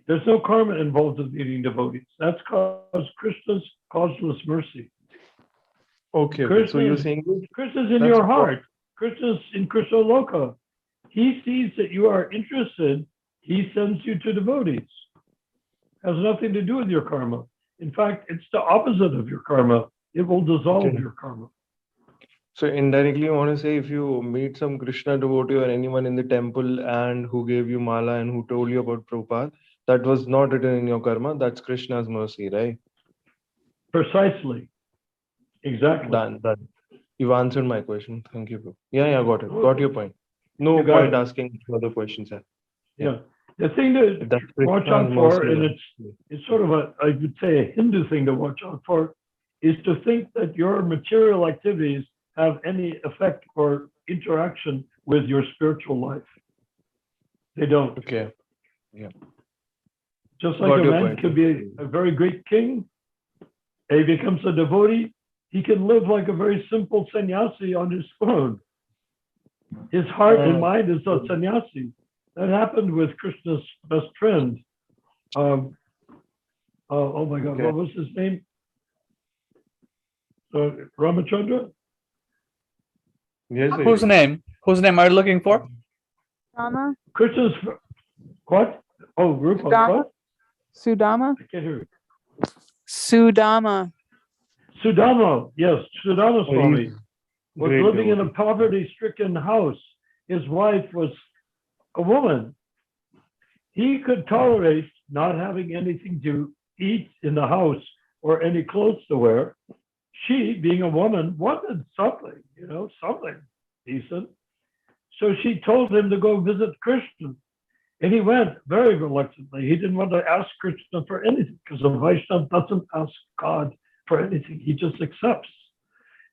There's no karma involved in meeting devotees. That's cause Krishna's causeless mercy. Okay, so you're saying Krishna's in that's your what- heart. Krishna's in Krishna Loka. He sees that you are interested. He sends you to devotees. Has nothing to do with your karma. In fact, it's the opposite of your karma. It will dissolve Okay. your karma. So indirectly, you want to say if you meet some Krishna devotee or anyone in the temple and who gave you mala and who told you about Prabhupada, that was not written in your karma. That's Krishna's mercy, right? Precisely. Exactly. Done. You've answered my question. Thank you, bro. Yeah, got it. Got your point. No You got point it. asking further questions. Sir. Yeah. The thing to That's watch Krishna's out for, mercy, and right? it's sort of a, I would say, a Hindu thing to watch out for, is to think that your material activities have any effect or interaction with your spiritual life. They don't. Okay. Just like Got a your man point. could be a very great king, and he becomes a devotee, he can live like a very simple sannyasi on his throne. His heart and mind is a sannyasi. That happened with Krishna's best friend. Oh my God, Okay. what was his name? Ramachandra? Yes, sir. Whose name? Whose name are you looking for? Sudama? Krishna's, what? Oh, Rupa, Sudama? what? Sudama? I can't hear you. Sudama. Sudama, yes, Sudama Oh, Swami he's was great living in a devotee. poverty-stricken house. His wife was a woman. He could tolerate not having anything to eat in the house or any clothes to wear. She, being a woman, wanted something, something decent. So she told him to go visit Krishna. And he went very reluctantly. He didn't want to ask Krishna for anything because a Vaishnava doesn't ask God for anything. He just accepts.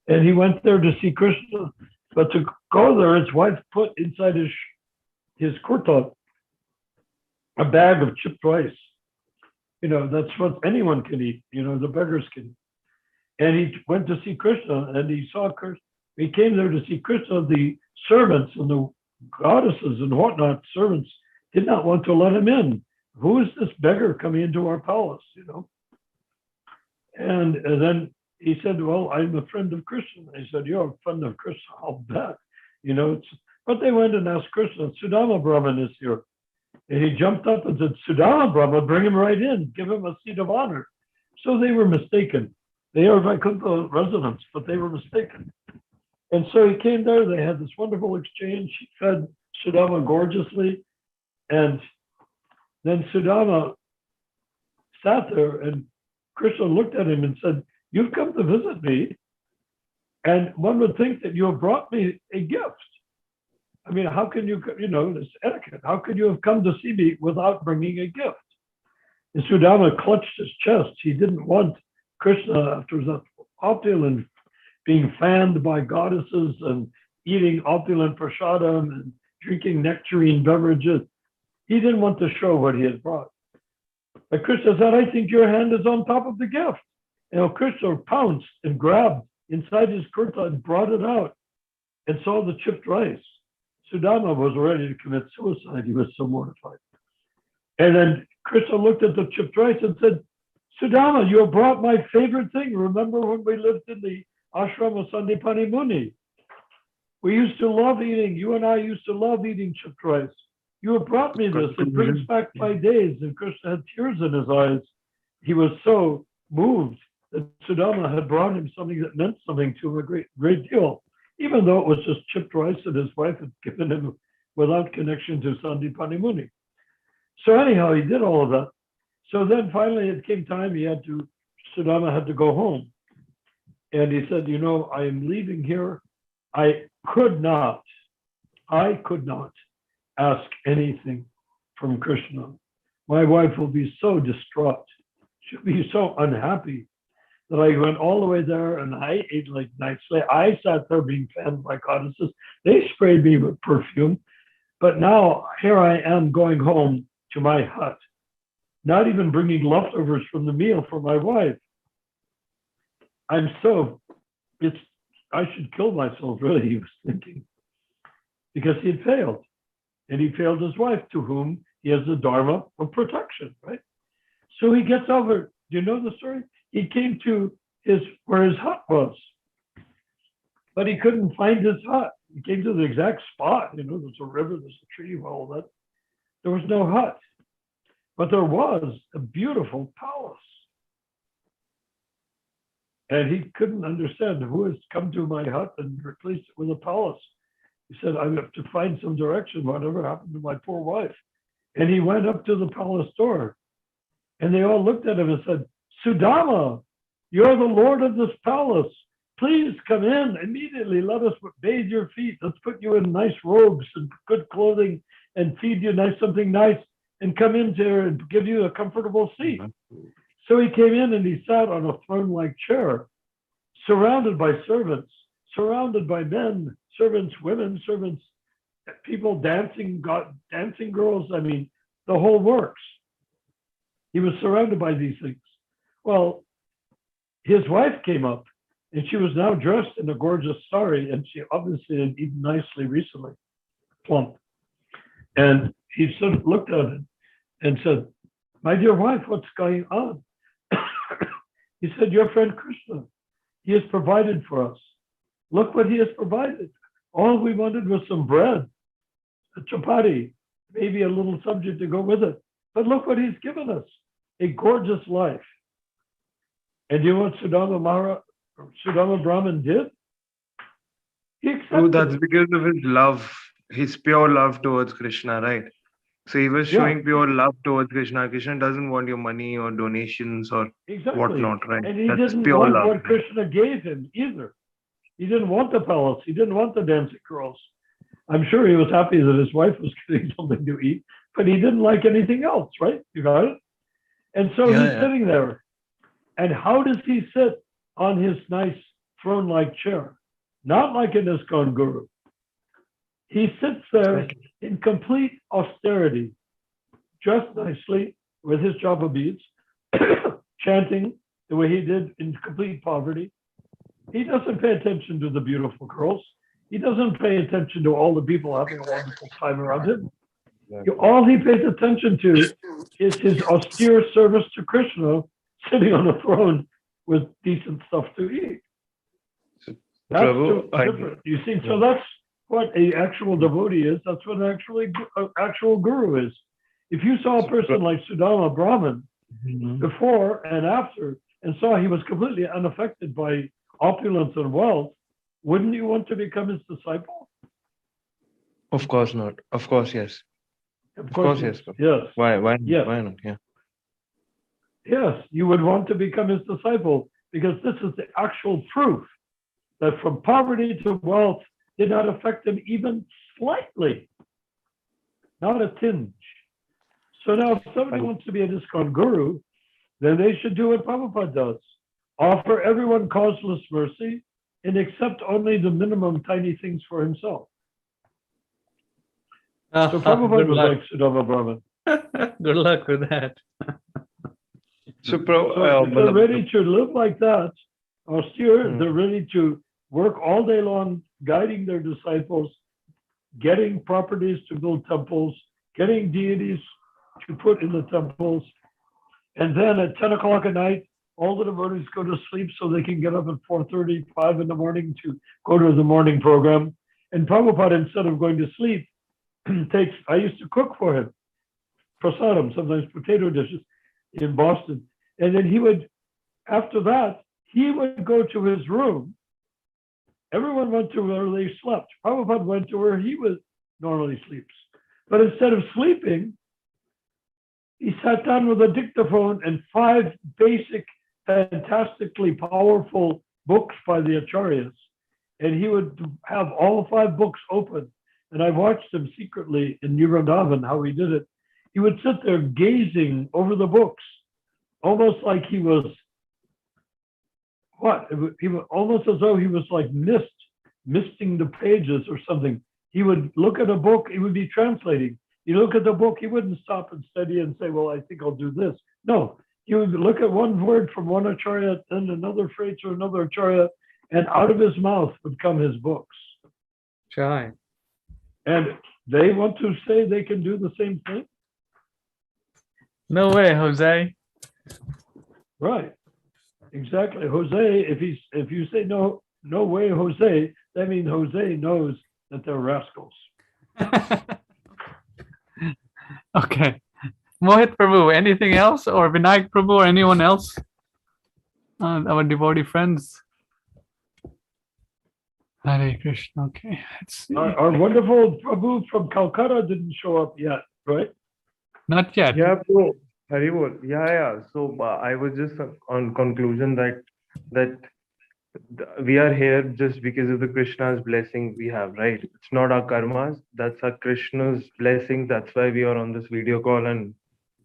And he went there to see Krishna. But to go there, his wife put inside his kurta a bag of chipped rice. That's what anyone can eat. The beggars can eat. And he went to see Krishna, and he saw Krishna. He came there to see Krishna. The servants and the goddesses and whatnot, servants, did not want to let him in. Who is this beggar coming into our palace? And then he said, well, I'm a friend of Krishna. He said, you're a friend of Krishna, I'll bet. But they went and asked Krishna, Sudama Brahman is here. And he jumped up and said, Sudama Brahman, bring him right in, give him a seat of honor. So they were mistaken. They are Vaikuntha residents, but they were mistaken. And so he came there, they had this wonderful exchange. He fed Sudama gorgeously. And then Sudama sat there, and Krishna looked at him and said, you've come to visit me, and one would think that you have brought me a gift. I mean, how can you, this etiquette, how could you have come to see me without bringing a gift? And Sudama clutched his chest. He didn't want Krishna, after that opulent, being fanned by goddesses and eating opulent prasadam and drinking nectarine beverages. He didn't want to show what he had brought. But Krishna said, I think your hand is on top of the gift. Krishna pounced and grabbed inside his kurta and brought it out and saw the chipped rice. Sudama was ready to commit suicide. He was so mortified. And then Krishna looked at the chipped rice and said, Sudama, you have brought my favorite thing. Remember when we lived in the ashram of Sandipani Muni. We used to love eating, you and I used to love eating chipped rice. You have brought me this. It brings back my days. And Krishna had tears in his eyes. He was so moved that Sudama had brought him something that meant something to him a great deal, even though it was just chipped rice that his wife had given him without connection to Sandipani Muni. So anyhow, he did all of that. So then finally it came time Sudama had to go home. And he said, you know, I am leaving here. I could not ask anything from Krishna. My wife will be so distraught. She'll be so unhappy that I went all the way there and I ate like nicely. I sat there being fanned by goddesses. They sprayed me with perfume. But now here I am going home to my hut, not even bringing leftovers from the meal for my wife. I should kill myself, really, he was thinking, because he had failed. And he failed his wife, to whom he has the dharma of protection, right? So he gets over, do you know the story? He came to where his hut was, but he couldn't find his hut. He came to the exact spot, you know, there's a river, there's a tree, all that. There was no hut, but there was a beautiful palace. And he couldn't understand who has come to my hut and replaced it with a palace. He said, I have to find some direction, whatever happened to my poor wife. And he went up to the palace door. And they all looked at him and said, Sudama, you're the lord of this palace. Please come in immediately. Let us bathe your feet. Let's put you in nice robes and good clothing and feed you something nice and come in here and give you a comfortable seat. So he came in and he sat on a throne-like chair, surrounded by servants, surrounded by men, servants, women, servants, people dancing, dancing girls, I mean, the whole works. He was surrounded by these things. Well, his wife came up and she was now dressed in a gorgeous sari, and she obviously had eaten nicely recently, plump. And he sort of looked at it and said, my dear wife, what's going on? He said, your friend Krishna, he has provided for us. Look what he has provided. All we wanted was some bread, a chapati, maybe a little subject to go with it. But look what he's given us, a gorgeous life. And you know what Sudama Brahman did? He accepted. Oh, that's because of his love, his pure love towards Krishna, right? So he was showing pure love towards Krishna. Krishna doesn't want your money or donations or whatnot, right? And he That's didn't pure want love. what Krishna gave him either. He didn't want the palace. He didn't want the dancing girls. I'm sure he was happy that his wife was getting something to eat, but he didn't like anything else, right? You got it? And so he's sitting there. And how does he sit on his nice throne-like chair? Not like an ISKCON guru. He sits there in complete austerity, dressed nicely with his japa beads, chanting the way he did in complete poverty. He doesn't pay attention to the beautiful girls. He doesn't pay attention to all the people having a wonderful time around him. All he pays attention to is his austere service to Krishna, sitting on a throne with decent stuff to eat. That's different. You see, so that's what an actual devotee is. That's what an actual guru is. If you saw a person like Sudama Brahman before and after, and saw he was completely unaffected by opulence and wealth, wouldn't you want to become his disciple? Of course not. Of course, yes. Of course, yes. Yes. Why? Yes. Why not? Yeah. Yes, you would want to become his disciple, because this is the actual proof that from poverty to wealth did not affect him even slightly, not a tinge. So now if somebody wants to be a ISKCON guru, then they should do what Prabhupada does. Offer everyone causeless mercy and accept only the minimum tiny things for himself. So Prabhupada was like Sudama Brahman. Good luck with that. So, if they're ready to live like that, austere, they're ready to work all day long, guiding their disciples, getting properties to build temples, getting deities to put in the temples, and then at 10 o'clock at night, all the devotees go to sleep so they can get up at 4:30, 5 in the morning to go to the morning program. And Prabhupada, instead of going to sleep, I used to cook for him, prasadam, sometimes potato dishes in Boston. And then he would, after that, he would go to his room. Everyone went to where they slept. Prabhupada went to where he was normally sleeps. But instead of sleeping, he sat down with a dictaphone and 5 basic, fantastically powerful books by the acharyas. And he would have all 5 books open. And I watched him secretly in New Vrindavan, how he did it. He would sit there gazing over the books, almost like he was, he was almost as though he was like misting the pages or something. He would look at a book, he would be translating. You look at the book, he wouldn't stop and study and say, well, I think I'll do this. No, he would look at one word from one acharya, then another phrase or another acharya, and out of his mouth would come his books. Jai. And they want to say they can do the same thing? No way, Jose. Right. Exactly. Jose, if you say no way, Jose, that means Jose knows that they're rascals. Okay. Mohit Prabhu, anything else? Or Vinayak Prabhu or anyone else? Our devotee friends. Hare Krishna. Okay. Let's see. Our wonderful Prabhu from Calcutta didn't show up yet, right? Not yet. Yeah, bro. Haribol. Yeah. So I was just on conclusion that we are here just because of the Krishna's blessing we have, right? It's not our karmas. That's our Krishna's blessing. That's why we are on this video call and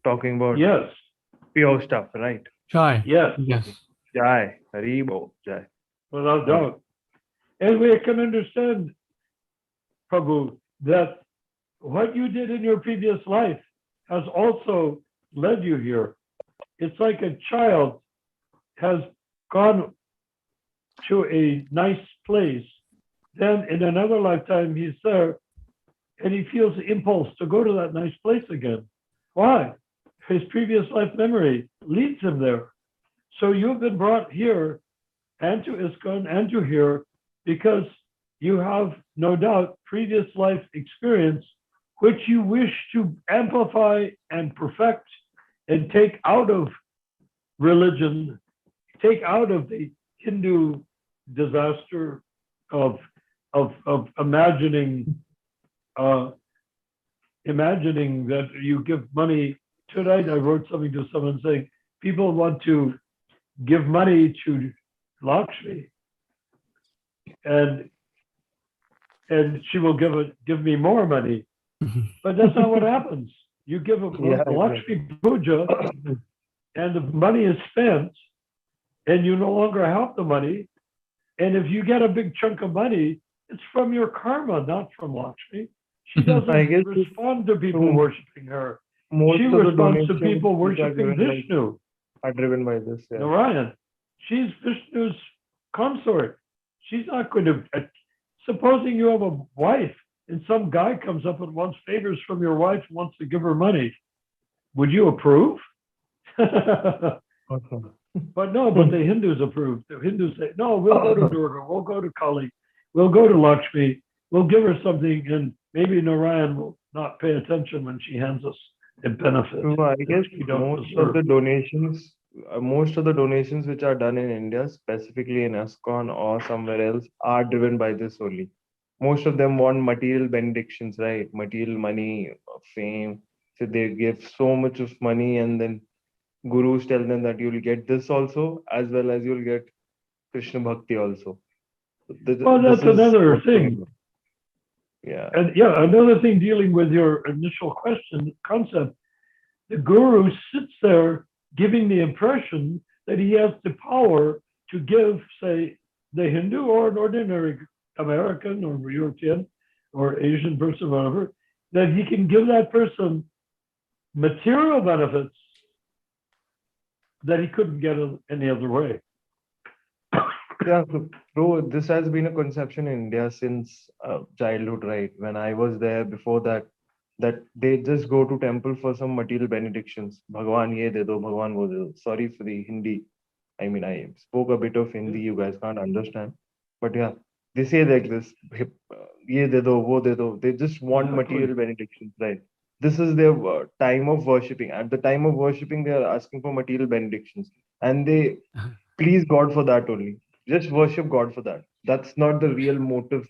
talking about Yes. pure stuff, right? Jai. Yes. Yes. Jai. Haribol. Jai. Without doubt. And we can understand, Prabhu, that what you did in your previous life has also led you here. It's like a child has gone to a nice place, then in another lifetime he's there and he feels the impulse to go to that nice place again. Why? His previous life memory leads him there. So you've been brought here and to ISKCON and to here because you have no doubt previous life experience which you wish to amplify and perfect and take out of religion, take out of the Hindu disaster of imagining that you give money. Tonight I wrote something to someone saying people want to give money to Lakshmi and she will give me more money. But that's not what happens. You give a Lakshmi puja and the money is spent and you no longer have the money. And if you get a big chunk of money, it's from your karma, not from Lakshmi. She doesn't respond to people worshiping her. She responds to people worshiping Vishnu. Are driven by this. Yeah. Narayan. She's Vishnu's consort. She's not going to. Supposing you have a wife and some guy comes up and wants favors from your wife and wants to give her money, would you approve? Okay. But the Hindus approve. The Hindus say, no, we'll go to Durga, we'll go to Kali, we'll go to Lakshmi, we'll give her something, and maybe Narayan will not pay attention when she hands us a benefit. So I guess most of the donations which are done in India, specifically in ISKCON or somewhere else, are driven by this only. Most of them want material benedictions, right? Material money, fame. So they give so much of money and then gurus tell them that you'll get this also, as well as you'll get Krishna Bhakti also. Well, that's another thing. Yeah. And another thing dealing with your initial concept, the guru sits there giving the impression that he has the power to give, say, the Hindu or an ordinary American or European or Asian person, whatever, that he can give that person material benefits that he couldn't get any other way. Yeah, so, bro, this has been a conception in India since childhood, right? When I was there before that they just go to temple for some material benedictions. Bhagwan ye de do, Bhagwan wo de do. Sorry for the Hindi. I mean, I spoke a bit of Hindi, you guys can't understand. But yeah, they say like this, ye de do, wo de do. They just want material benedictions, right? This is their time of worshipping. At the time of worshipping, they are asking for material benedictions. And they please God for that only. Just worship God for that. That's not the real motive.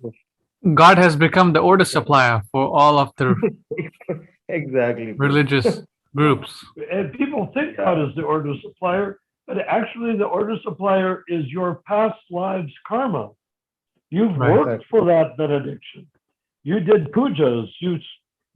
God has become the order supplier for all of the Exactly. Bro. religious groups. And people think God is the order supplier, but actually the order supplier is your past lives karma. You've Right. worked for that benediction. You did pujas. You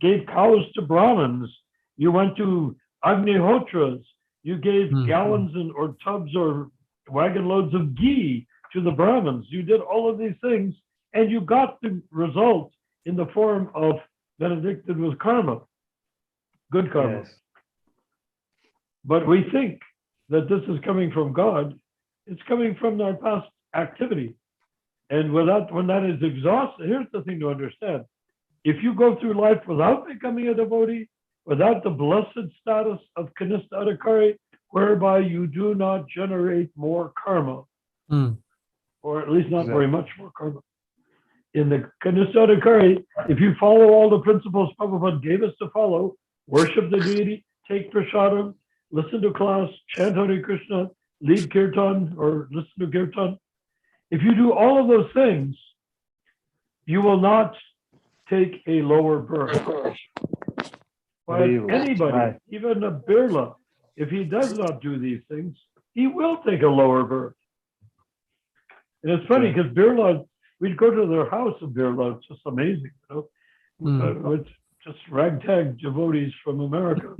gave cows to Brahmins. You went to Agnihotras. You gave gallons or tubs or wagon loads of ghee to the Brahmins. You did all of these things, and you got the result in the form of benedicted with karma, good karma. Yes. But we think that this is coming from God. It's coming from our past activity. And when that is exhausted, here's the thing to understand. If you go through life without becoming a devotee, without the blessed status of kanistha adhikari, whereby you do not generate more karma, or at least not very much more karma. In the kanistha adhikari, if you follow all the principles Prabhupada gave us to follow, worship the deity, take prasadam, listen to class, chant Hare Krishna, lead kirtan or listen to kirtan. If you do all of those things, you will not take a lower birth. But anybody, even a Birla, if he does not do these things, he will take a lower birth. And it's funny because Birla, we'd go to their house in Birla, it's just amazing, you know. It's just ragtag devotees from America.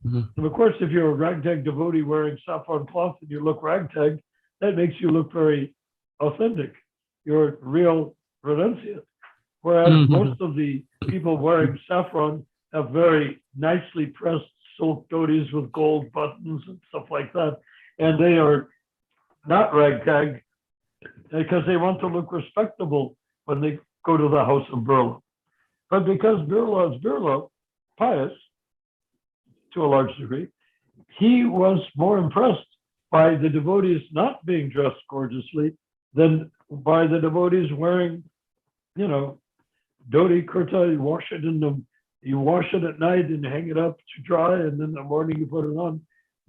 And of course, if you're a ragtag devotee wearing saffron cloth and you look ragtag, that makes you look very authentic. You're real renunciate. Whereas most of the people wearing saffron have very nicely pressed silk dhotis with gold buttons and stuff like that. And they are not ragtag because they want to look respectable when they go to the house of Birla. But because Birla is Birla, pious to a large degree, he was more impressed by the devotees not being dressed gorgeously than by the devotees wearing, you know, dhoti, kurta. You wash it at night and hang it up to dry, and then in the morning you put it on.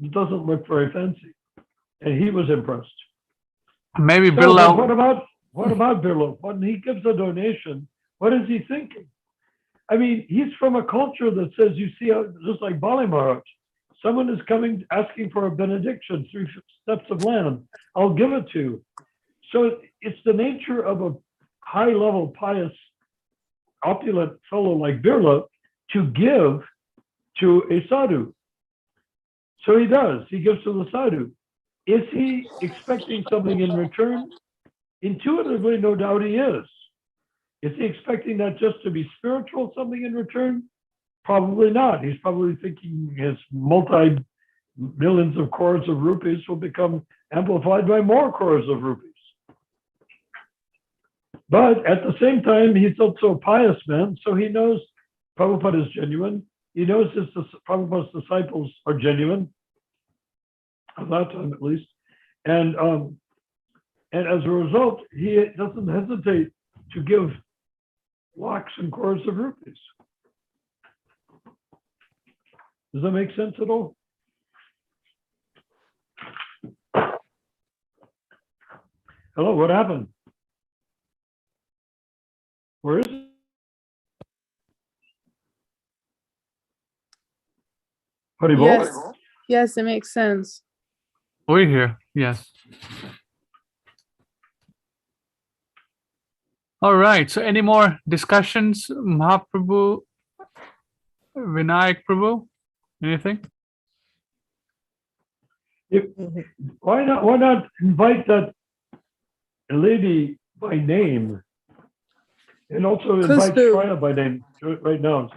It doesn't look very fancy. And he was impressed. Maybe So, Birla. what about Birla? When he gives a donation, what is he thinking? I mean, he's from a culture that says, you see, just like Bali Maharaj, someone is coming asking for a benediction, 3 steps of land. I'll give it to you. So it's the nature of a high-level, pious, opulent fellow like Birla to give to a sadhu. So he does. He gives to the sadhu. Is he expecting something in return? Intuitively, no doubt he is. Is he expecting that just to be spiritual, something in return? Probably not. He's probably thinking his multi-millions of crores of rupees will become amplified by more crores of rupees. But at the same time, he's also a pious man, so he knows Prabhupada is genuine. He knows Prabhupada's disciples are genuine, at that time at least. And as a result, he doesn't hesitate to give lakhs and crores of rupees. Does that make sense at all? Hello, what happened? Where is it? Haribol? Yes, yes, it makes sense. We're here. Yes. All right. So, any more discussions, Mahaprabhu, Vinayak Prabhu? Anything? Why not invite that lady by name, and also invite Who? Shreya by name right now,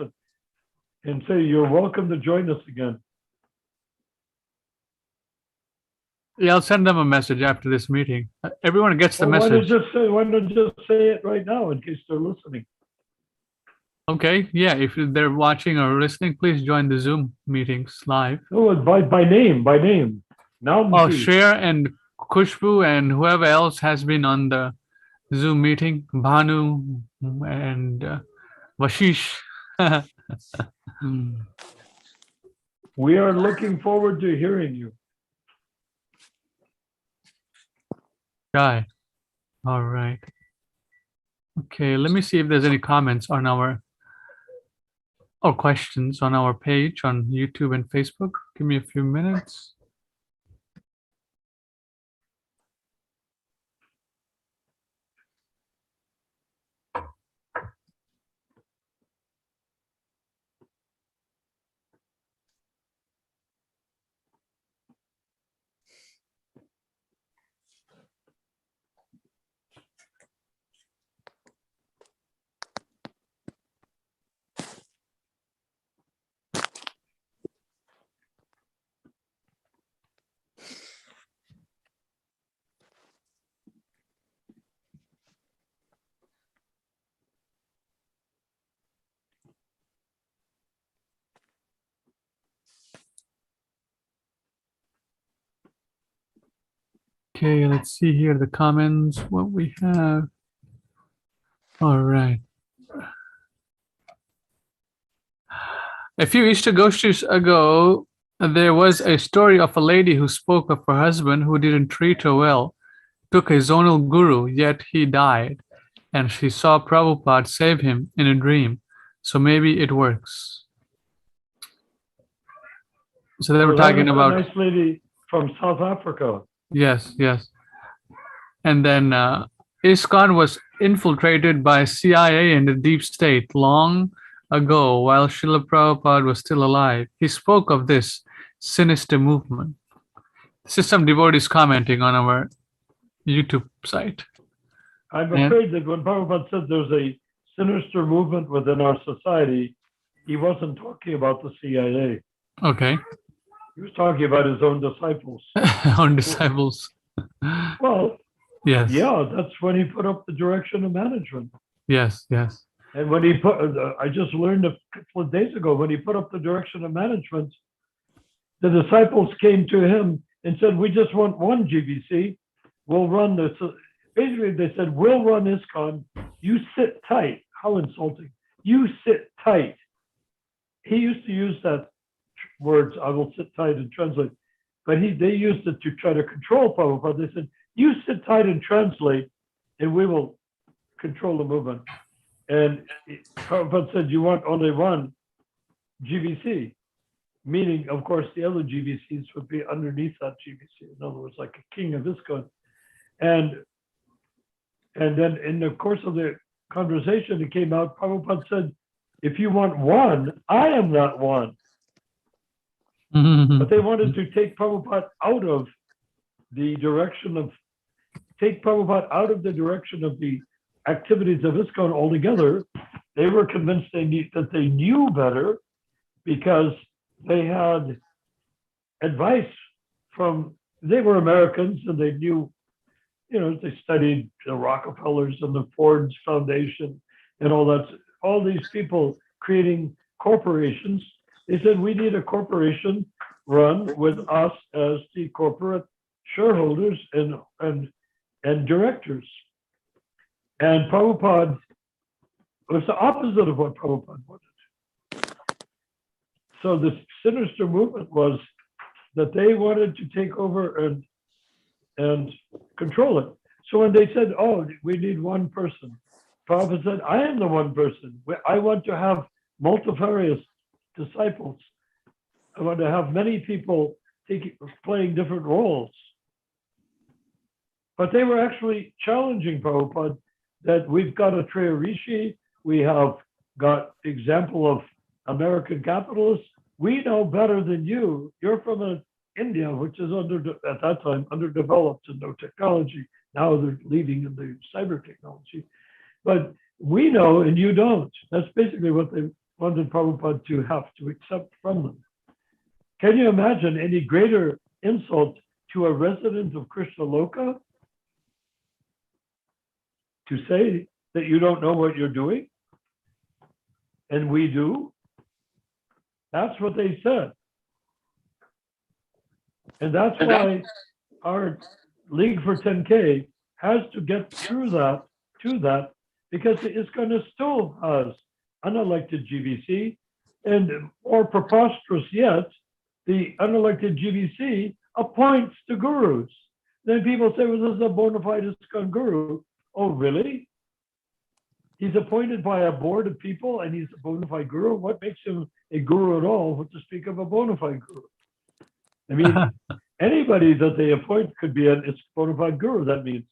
and say you're welcome to join us again. Yeah, I'll send them a message after this meeting. Everyone gets the Well, message. why not just say it right now in case they're listening? Okay. Yeah. If they're watching or listening, please join the Zoom meetings live. No, by name. Mountain Oh, Tea. Shreya and Kushbu and whoever else has been on the Zoom meeting, Bhanu and Vashish. We are looking forward to hearing you. Guy. All right. Okay, let me see if there's any comments on our or questions on our page on YouTube and Facebook. Give me a few minutes. Okay, let's see here the comments, what we have. All right. A few iṣṭa-goṣṭhīs ago, there was a story of a lady who spoke of her husband who didn't treat her well, took a zonal guru, yet he died, and she saw Prabhupada save him in a dream. So maybe it works. So they were Well, that talking was about, a nice lady from South Africa. yes, yes. And then ISKCON was infiltrated by CIA and the deep state long ago while Srila Prabhupada was still alive. He spoke of this sinister movement. This is some devotees commenting on our YouTube site. I'm Yeah. afraid that when Prabhupada said there's a sinister movement within our society, he wasn't talking about the CIA. Okay. He was talking about his own disciples. On disciples. Well, Yes. yeah, that's when he put up the direction of management. Yes, yes. And when he put, I just learned a couple of days ago, when he put up the direction of management, the disciples came to him and said, we just want one GBC. We'll run this. Basically, they said, we'll run ISKCON. You sit tight. How insulting. You sit tight. He used to use that words, I will sit tight and translate. But they used it to try to control Prabhupada. They said, you sit tight and translate, and we will control the movement. And Prabhupada said, you want only one GBC, meaning, of course, the other GBCs would be underneath that GBC. In other words, like a king of ISKCON. And then in the course of the conversation, it came out, Prabhupada said, if you want one, I am that one. But they wanted to take Prabhupada out of the direction of, the activities of ISKCON altogether. They were convinced that they knew better because they had advice from, they were Americans and they knew, they studied the Rockefellers and the Ford's Foundation and all that, all these people creating corporations. They said, we need a corporation run with us as the corporate shareholders and directors. And Prabhupada was the opposite of what Prabhupada wanted. So the sinister movement was that they wanted to take over and control it. So when they said, oh, we need one person, Prabhupada said, I am the one person. I want to have multifarious disciples. I want to have many people playing different roles. But they were actually challenging Prabhupada that we've got a Treya Rishi, we have got example of American capitalists. We know better than you. You're from India, which is at that time underdeveloped and no technology. Now they're leading in the cyber technology. But we know and you don't. That's basically what they wanted Prabhupada to have to accept from them. Can you imagine any greater insult to a resident of Krishna Loka to say that you don't know what you're doing? And we do. That's what they said. And that's why our League for 10K has to get through that, to that, because the ISKCON still has unelected GBC, and more preposterous yet, the unelected GBC appoints the gurus. Then people say, well, this is a bona fide ISKCON guru. Oh, really? He's appointed by a board of people and he's a bona fide guru. What makes him a guru at all, what to speak of a bona fide guru? I mean, anybody that they appoint could be a bona fide guru, that means.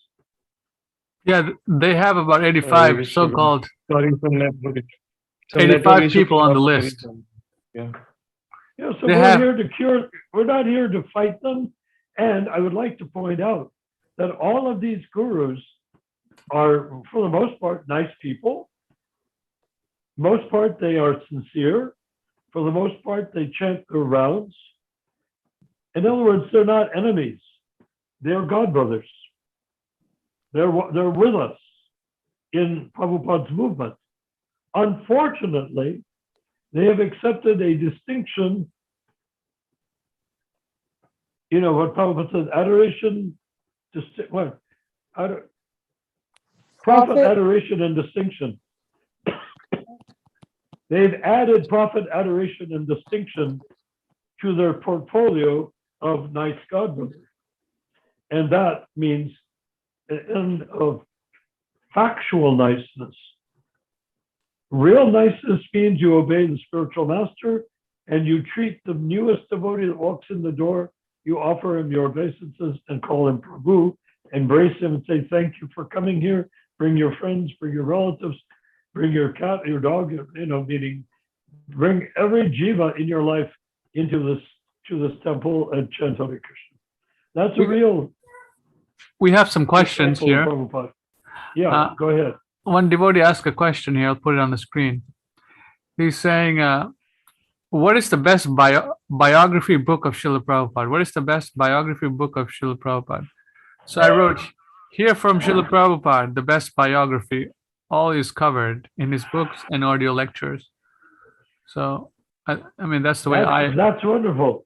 Yeah, they have about 85 so-called Sorry for network. 85 people on the list. Yeah. Yeah, so They we're have- here to cure, we're not here to fight them. And I would like to point out that all of these gurus are, for the most part, nice people. Most part, they are sincere. For the most part, they chant their rounds. In other words, they're not enemies. They're God brothers. They're with us in Prabhupada's movement. Unfortunately, they have accepted a distinction. You know what Prabhupada said, adoration, what? Profit, adoration, and distinction. They've added profit, adoration, and distinction to their portfolio of nice God brothers. And that means an end of factual niceness. Real niceness means you obey the spiritual master and you treat the newest devotee that walks in the door, you offer him your obeisances and call him Prabhu, embrace him and say, thank you for coming here. Bring your friends, bring your relatives, bring your cat, your dog, meaning bring every jiva in your life to this temple and chant Hare Krishna. That's a real. We have some questions here. Yeah, go ahead. One devotee asked a question here. I'll put it on the screen. He's saying, what is the best biography book of Srila Prabhupada? What is the best biography book of Srila Prabhupada? So I wrote, here from Srila Prabhupada, the best biography, all is covered in his books and audio lectures. So, I mean, that's the way That's wonderful.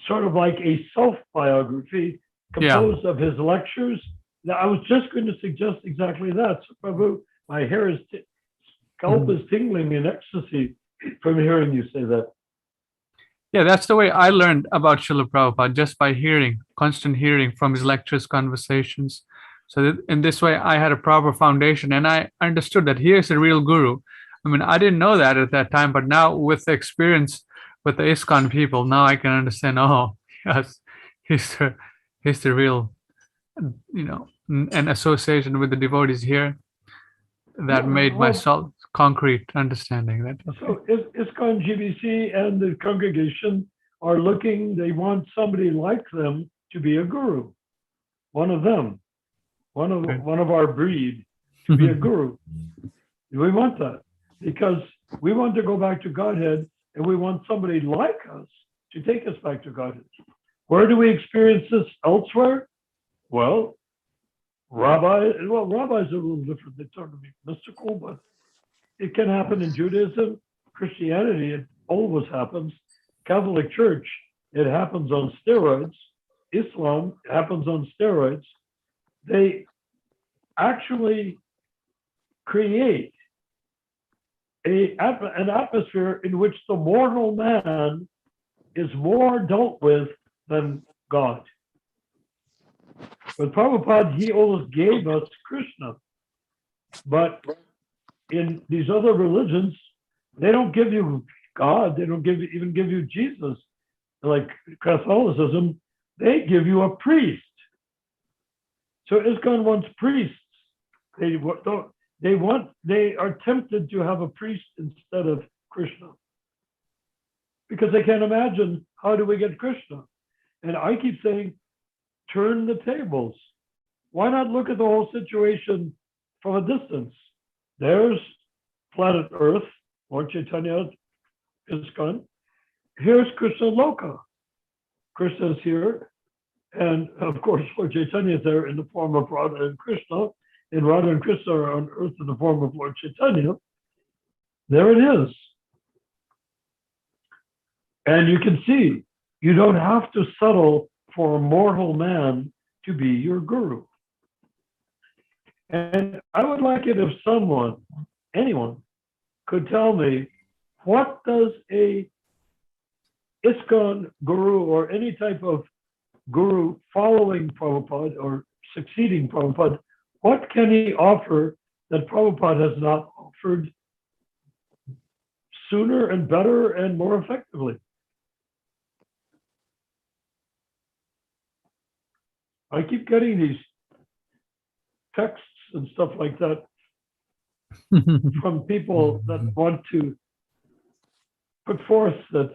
Sort of like a self-biography composed of his lectures. Now, I was just going to suggest exactly that. So, Prabhu, my hair is, scalp is tingling in ecstasy from hearing you say that. Yeah, that's the way I learned about Srila Prabhupada, just by hearing, constant hearing from his lectures, conversations. So that in this way, I had a proper foundation and I understood that he is a real guru. I mean, I didn't know that at that time, but now with the experience with the ISKCON people, now I can understand, oh, yes, he's the real, an association with the devotees here that made my concrete understanding that. So ISKCON GBC and the congregation are looking, they want somebody like them to be a guru. One of them, one of our breed to be a guru. We want that because we want to go back to Godhead and we want somebody like us to take us back to Godhead. Where do we experience this elsewhere? Well, rabbis are a little different. They tend to be mystical, but it can happen in Judaism, Christianity, it always happens. Catholic Church, it happens on steroids. Islam happens on steroids. They actually create an atmosphere in which the mortal man is more dealt with than God. But Prabhupada, he always gave us Krishna. But in these other religions, they don't give you God. They don't even give you Jesus. Like Catholicism, they give you a priest. So ISKCON wants priests. They are tempted to have a priest instead of Krishna because they can't imagine, how do we get Krishna? And I keep saying, turn the tables. Why not look at the whole situation from a distance? There's planet Earth, Lord Chaitanya, ISKCON. Here's Krishna Loka. Krishna is here. And of course, Lord Chaitanya is there in the form of Radha and Krishna. And Radha and Krishna are on earth in the form of Lord Chaitanya. There it is. And you can see, you don't have to settle for a mortal man to be your guru. And I would like it if anyone could tell me, what does a ISKCON guru or any type of guru following Prabhupada or succeeding Prabhupada, what can he offer that Prabhupada has not offered sooner and better and more effectively? I keep getting these texts and stuff like that from people that want to put forth that,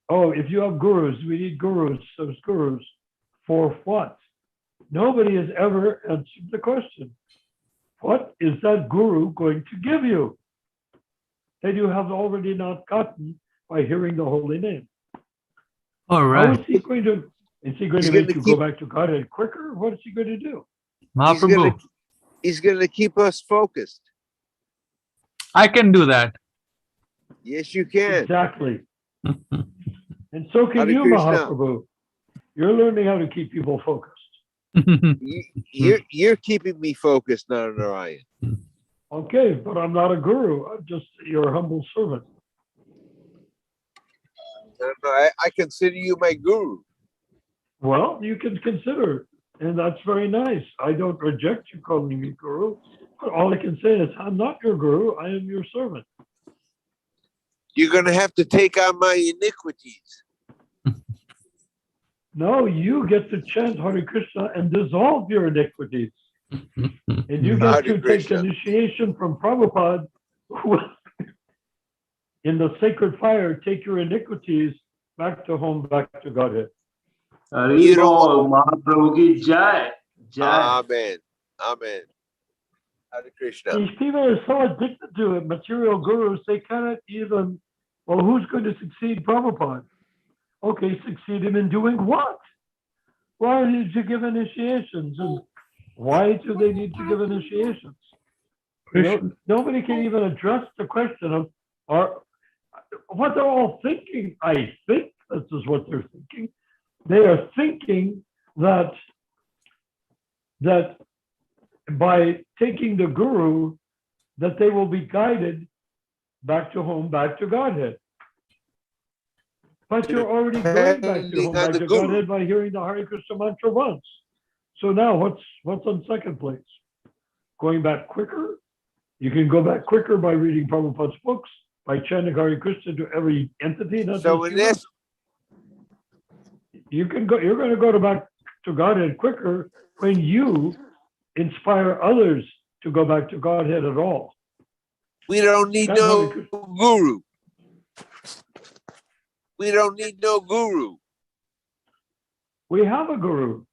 oh, if you have gurus, we need gurus. Those gurus for what? Nobody has ever answered the question. What is that guru going to give you that you have already not gotten by hearing the holy name? All How right. is he going to? Is he going to make you go back to Godhead quicker? What is he going to do? Mahaprabhu, He's gonna keep us focused. I can do that. Yes, you can. Exactly. And so can Hare you, Krishna. Mahaprabhu. You're learning how to keep people focused. You're keeping me focused, Narayan. Okay, but I'm not a guru. I'm just your humble servant. I consider you my guru. Well, you can consider, and that's very nice. I don't reject you calling me guru, but all I can say is I'm not your guru. I am your servant. You're gonna have to take on my iniquities. No, you get to chant Hare Krishna and dissolve your iniquities. And you Hare get to take Krishna. initiation from Prabhupada, who in the sacred fire, take your iniquities back to home, back to Godhead. You don't Haribol, Mahaprabhu ki jai. Jai. Amen. Amen. Hare Krishna. These people are so addicted to it, material gurus, they cannot even, well, who's going to succeed Prabhupada? Okay, succeed him in doing what? Why did you give initiations? And why do they need to give initiations? You know, nobody can even address the question of what they're all thinking. I think this is what they're thinking. They are thinking that by taking the guru, that they will be guided back to home, back to Godhead. But you're already going back to home, back to Godhead by hearing the Hare Krishna mantra once. So now what's on second place? Going back quicker? You can go back quicker by reading Prabhupada's books, by chanting Hare Krishna to every entity. So in this, you're going to go back to Godhead quicker when you inspire others to go back to Godhead at all. we don't need That's no Hare Krishna. guru. We don't need no guru. We have a guru.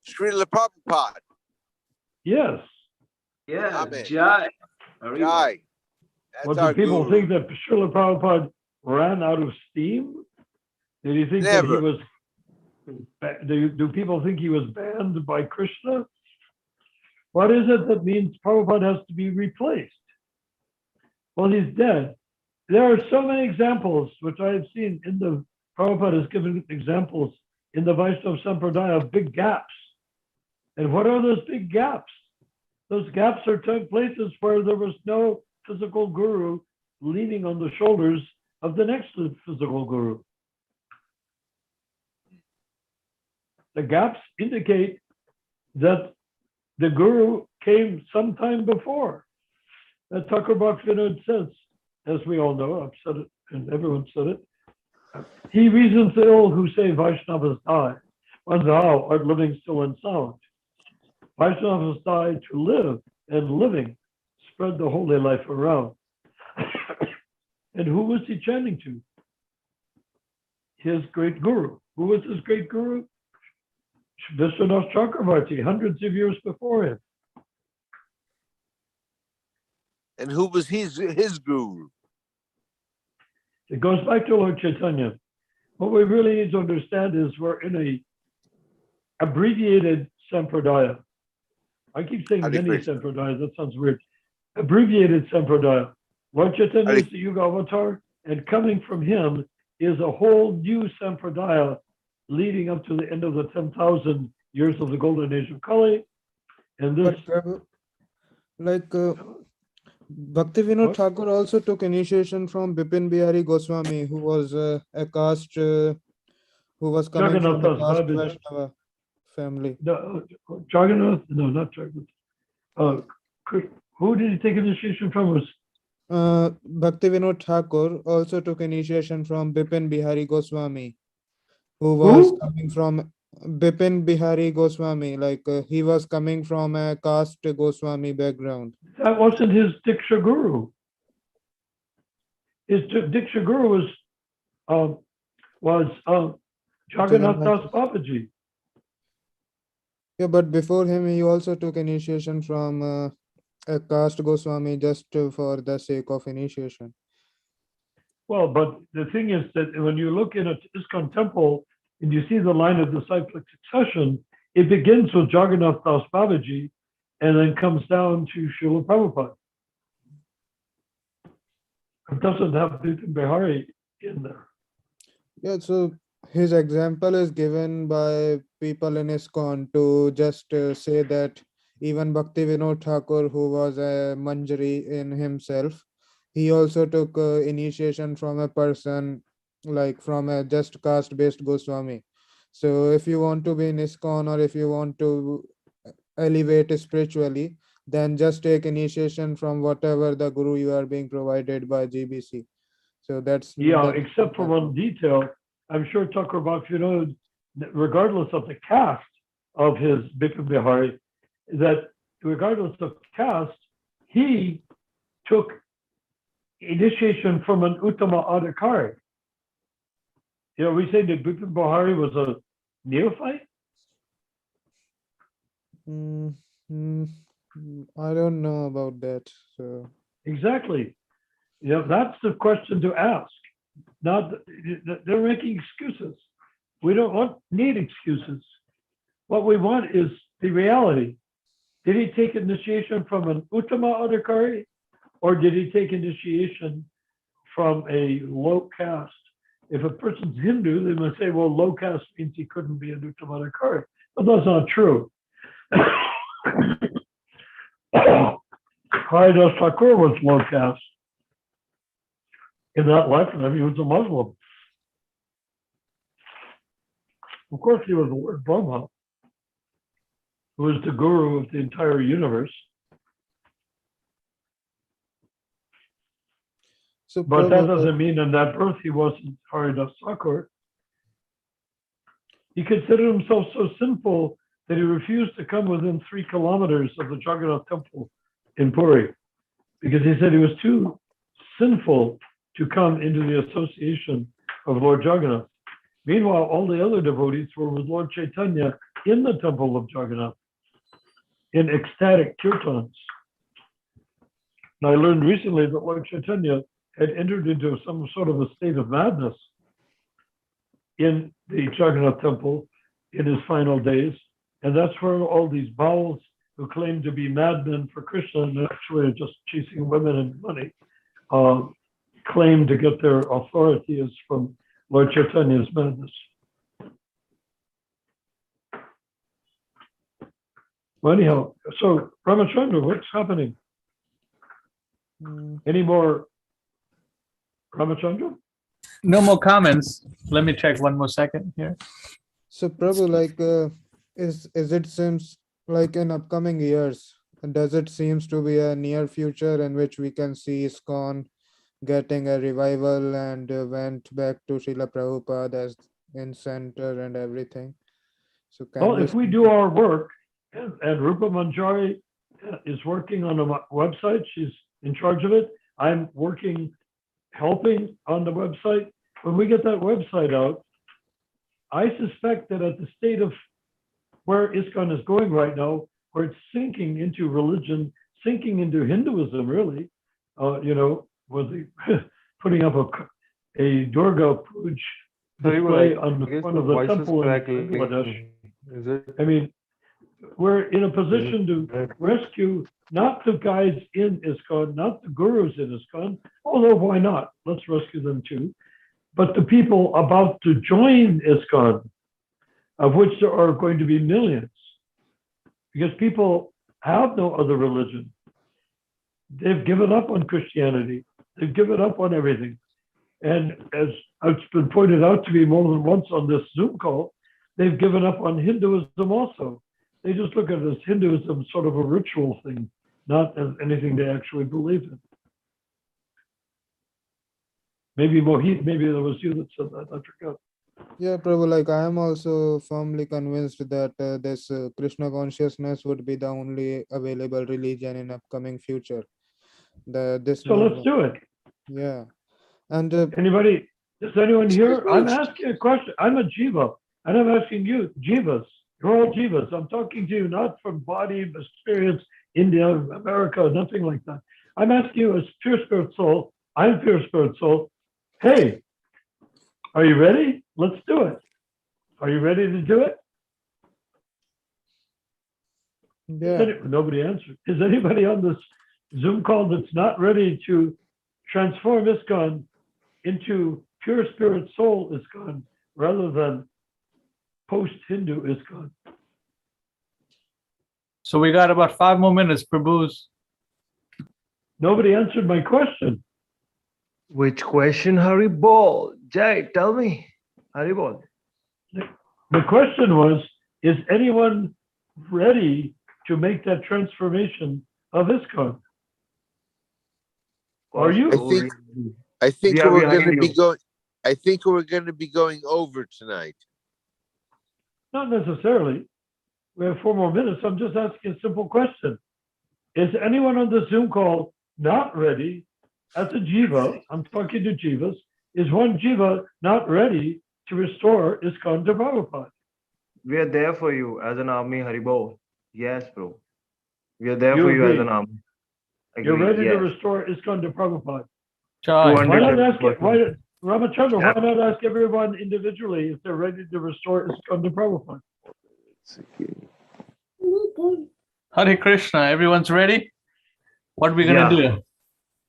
Srila Prabhupada. Yes. Yeah, Amen. jai. Haribol. Jai. That's Well, our do people guru. think that Srila Prabhupada ran out of steam? Did he think that he Never. was? Do people think he was banned by Krishna? What is it that means Prabhupada has to be replaced? Well, he's dead. There are so many examples which I have seen in the Prabhupada has given examples in the Vaishnava Sampradaya of big gaps. And what are those big gaps? Those gaps are places where there was no physical guru leaning on the shoulders of the next physical guru. The gaps indicate that the guru came sometime before. That Thakur Bhaktivinoda says, as we all know, I've said it and everyone said it, he reasons ill who say Vaishnavas die, when thou art living still and sound. Vaishnavas die to live, and living spread the holy life around. And who was he chanting to? His great guru. Who was his great guru? Vishwanath Chakravarti, hundreds of years before him. And who was his guru? It goes back to Lord Chaitanya. What we really need to understand is we're in a abbreviated sampradaya. I keep saying Hare many Krishna. sampradayas, that sounds weird. Abbreviated sampradaya. Lord Chaitanya Hare- is the Yuga avatar. and coming from him is a whole new sampradaya leading up to the end of the 10,000 years of the golden age of Kali. And this, But Prabhu, like Bhaktivinoda What? Thakur also took initiation from Bipin Bihari Goswami, who was a caste, who was coming from Jagannath a Das caste Babaji. Vaishnava family. Jagannath, no, not Jagannath. Who did he take initiation from? Was Bhaktivinoda Thakur also took initiation from Bipin Bihari Goswami, who was coming from Bipin Bihari Goswami, like he was coming from a caste Goswami background. that wasn't his Diksha Guru. His Diksha Guru was Jagannath Das Babaji. Yeah, but before him, he also took initiation from a caste Goswami just for the sake of initiation. Well, but the thing is that when you look in an ISKCON temple and you see the line of disciplic succession, it begins with Jagannath Das Babaji and then comes down to Srila Prabhupada. It doesn't have Bipin Bihari in there. Yeah, so his example is given by people in ISKCON to just say that even Bhaktivinoda Thakur, who was a Manjari in himself, he also took initiation from a person like from a just caste based Goswami. So if you want to be in ISKCON or if you want to elevate spiritually, then just take initiation from whatever the guru you are being provided by GBC. So that's Except for one detail. I'm sure Thakur Bhaktivinoda, regardless of the caste of his Bipin Bihari, that regardless of caste, he took initiation from an Uttama Adhikari. We say that Bipin Bihari was a neophyte? I don't know about that. So exactly. That's the question to ask. Not they're making excuses. We don't need excuses. What we want is the reality. Did he take initiation from an Uttama Adhikari, or did he take initiation from a low caste? If a person's Hindu, they must say, well, low caste means he couldn't be an Uttama Adhikari. But that's not true. Haridas Thakur was low caste. In that lifetime, he was a Muslim. Of course, he was the Lord Brahma, who is the guru of the entire universe. So but that doesn't mean in that birth he wasn't Haridas Thakur. He considered himself so sinful that he refused to come within 3 kilometers of the Jagannath temple in Puri, because he said he was too sinful to come into the association of Lord Jagannath. Meanwhile, all the other devotees were with Lord Chaitanya in the temple of Jagannath, in ecstatic kirtans. And I learned recently that Lord Chaitanya had entered into some sort of a state of madness in the Jagannath temple in his final days. And that's where all these bowels who claim to be madmen for Krishna and actually are just chasing women and money, claim to get their authority is from Lord Chaitanya's madness. Well, anyhow, so Ramachandra, what's happening? Any more Ramachandra? No more comments. Let me check one more second here. So Prabhu, like, is it seems like in upcoming years, does it seems to be a near future in which we can see ISKCON getting a revival and went back to Srila Prabhupada as in center and everything? So well, if we do our work, and Rupa Manjari is working on a website, she's in charge of it. I'm working, helping on the website. When we get that website out, I suspect that at the state of where ISKCON is going right now, where it's sinking into religion, sinking into Hinduism, really, with the putting up a Durga Puj display on the front of the temple in Bangladesh. Is it? I mean, we're in a position to rescue not the guys in ISKCON, not the gurus in ISKCON, although why not? Let's rescue them too. But the people about to join ISKCON, of which there are going to be millions, because people have no other religion. They've given up on Christianity. They've given up on everything. And as it's been pointed out to me more than once on this Zoom call, they've given up on Hinduism also. They just look at it as Hinduism sort of a ritual thing, not as anything they actually believe in. Maybe Mohit, maybe that was you that said that, I forgot. Yeah, Prabhu, like I am also firmly convinced that this Krishna consciousness would be the only available religion in upcoming future. So let's do it. Yeah. And Anybody, is anyone here? I'm asking a question. I'm a jiva, and I'm asking you, jivas. You're all jivas. I'm talking to you not from body, experience, India, America, nothing like that. I'm asking you as pure spirit soul. I'm pure spirit soul. Hey, are you ready? Let's do it. Are you ready to do it? yeah, Nobody answered. Is anybody on this Zoom call that's not ready to transform ISKCON into pure spirit soul ISKCON rather than post-Hindu ISKCON? So we got about 5 more minutes, Prabhu's. Nobody answered my question. Which question, Hari Bol? Jai, tell me. Hari Bol. The question was, is anyone ready to make that transformation of ISKCON? Are you? I think We are we're behind going to be you. going. I think we're going to be going over tonight. Not necessarily. We have 4 more minutes. I'm just asking a simple question. Is anyone on the Zoom call not ready as a jiva? I'm talking to jivas. Is one jiva not ready to restore ISKCON to Prabhupada? We are there for you as an army, Hari Bol. Yes, bro. We are there You for you as agree? an army. You're Agree, ready to yes. restore ISKCON to Prabhupada. Chai. Why not 200%. ask it? Ramachandra, why not ask everyone individually if they're ready to restore ISKCON to Prabhupada? Hare Krishna, everyone's ready? What are we gonna Yeah.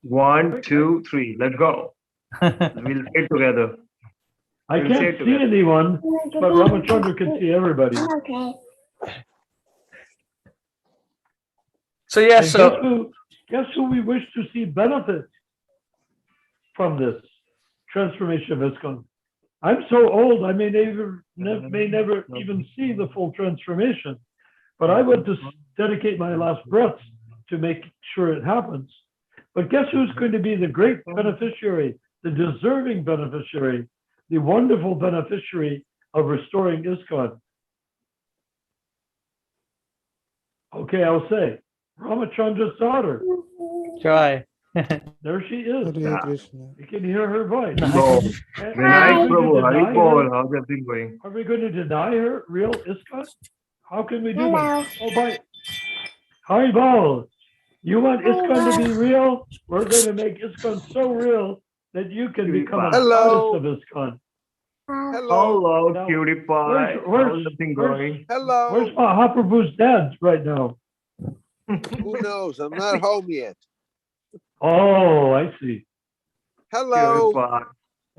1, 2, 3. Let's go. do? We'll say it together. I We'll say can't it see together. anyone, but Ramachandra can see everybody. Okay. So yeah, And so guess who we wish to see benefit from this transformation of ISKCON? I'm so old, I may never even see the full transformation, but I want to dedicate my last breaths to make sure it happens. But guess who's going to be the great beneficiary, the deserving beneficiary, the wonderful beneficiary of restoring ISKCON? Okay, I'll say Ramachandra's daughter. Chai. There she is. Hare Krishna. You can hear her voice. Go. And Very nice, are we going Prabhu. to Hari deny Bol. her? How's everything going? Are we going to deny her real ISKCON? How can we do Hello. that? Oh, bye. Hari Bol, you want ISKCON to be real? We're going to make ISKCON so real that you can become an Hello. artist of ISKCON. Hello. Hello, Now, cutie pie. where's- How's everything where's- going? Hello. Where's Mahaprabhu's dad right now? Who knows? I'm not home yet. Oh, I see. Hello. Cutie pie.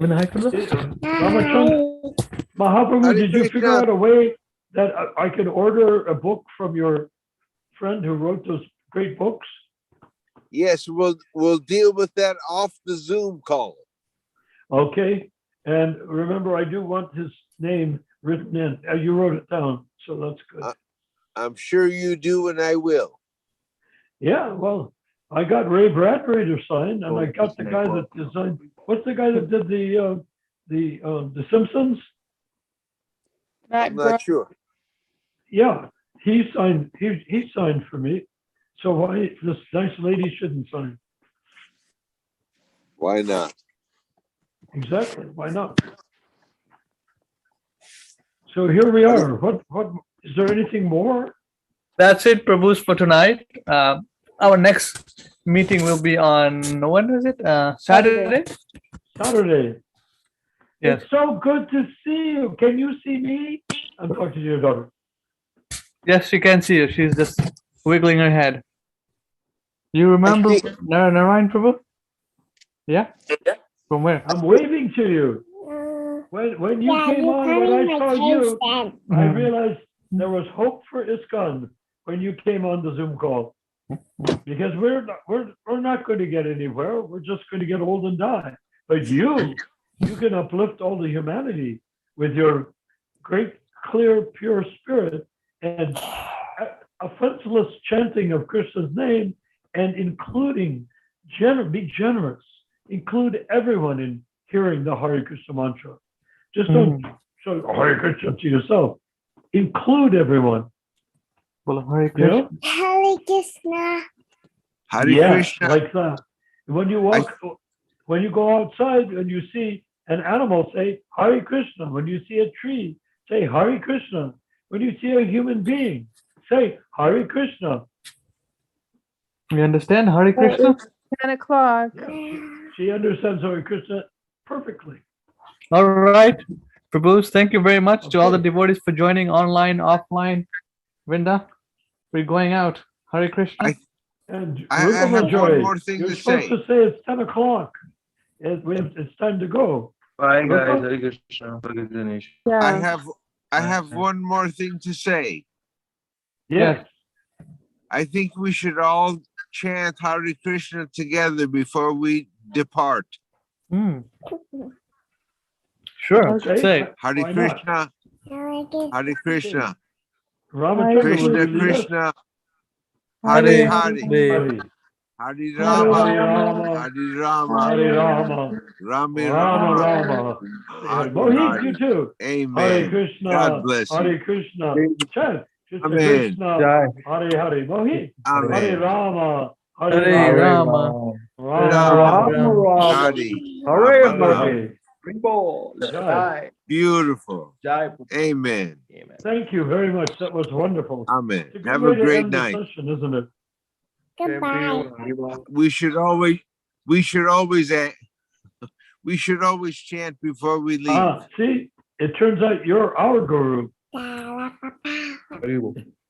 Ramachandra, Mahaprabhu, Hare did you figure Krishna. out a way that I could order a book from your friend who wrote those great books? Yes, we'll deal with that off the Zoom call. Okay. And remember, I do want his name written in. You wrote it down, so that's good. I'm sure you do, and I will. Yeah, well, I got Ray Bradbury to sign, and Oh, I got the this guy network. that designed. What's the guy that did the Simpsons? I'm not sure. Yeah, he signed. He signed for me. So why this nice lady shouldn't sign? Why not? Exactly. Why not? So here we are. What is there anything more? That's it, Prabhu's, for tonight. Our next meeting will be on, when is it? Saturday? Saturday. Yes. It's so good to see you. Can you see me? I'm talking to your daughter. Yes, she can see you. She's just wiggling her head. You remember think- Narayan Prabhu? Yeah? From where? I'm waving to you. When you Yeah, came you on, come when in I my saw cage you, then. I Mhm. realized there was hope for ISKCON when you came on the Zoom call. Because we're not going to get anywhere. We're just going to get old and die. But you can uplift all the humanity with your great, clear, pure spirit and offenseless chanting of Krishna's name, and including be generous. Include everyone in hearing the Hare Krishna mantra. Just don't show Hare Krishna to yourself. Include everyone. Well, Hare You Krishna. know? Hare Krishna. Hare Yes, Krishna. like that. When you walk, when you go outside and you see an animal, say Hare Krishna. When you see a tree, say Hare Krishna. When you see a human being, say Hare Krishna. You understand Hare Krishna? It's 10 o'clock. Yeah. She understands Hare Krishna perfectly. All right. Prabhus, thank you very much to all the Okay. devotees for joining online, offline. Vrinda, we're going out. Hare Krishna. And I Rupa have one Joy, more thing you're to supposed say. to say it's 10 o'clock. It's time to go. Bye guys. Rupa? Hare Krishna. Forget Ganesh. I Yeah. have one more thing to say. Yes. I think we should all chant Hare Krishna together before we depart. Hmm. Sure. Okay. Say. Hare Why not? Krishna, Hare Krishna. Hare Krishna, Ramachandra, will Krishna you lead us? Krishna, Hare Hare Hare. Hare, Hare. Hare Hare Rama, Rama. Hare Rama, Hare Rama. Rama Rama Rama, Rama. Hare Mohit, Hare. you too. Hare Amen. Krishna. God bless Hare you. Krishna. Chant. Krishna Amen. Krishna. Jai. Hare Hare. Mohit. Hare Amen. Rama. Hare Hare Rama. Rama. Rama Rama. Hare, Hare Rama Rama. Hare. Jai. Beautiful. Jai. Amen. Thank you very much. That was wonderful. Amen. It's a good Have way a to great end the night. session, isn't it? Goodbye. We should always chant before we leave. See, it turns out you're our guru. Hare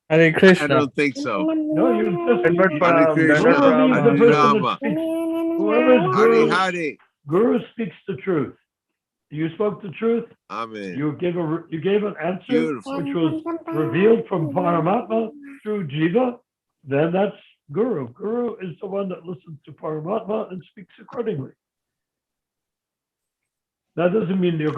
I Krishna. don't think so. No, you just Hare Krishna, Guru means the Hare person that Rama, speaks. Whoever is Hare guru, Hare. guru speaks the truth. You spoke the truth. Amen. You gave an answer Beautiful. which was revealed from Paramatma through Jiva. Then that's guru. Guru is the one that listens to Paramatma and speaks accordingly. That doesn't mean you're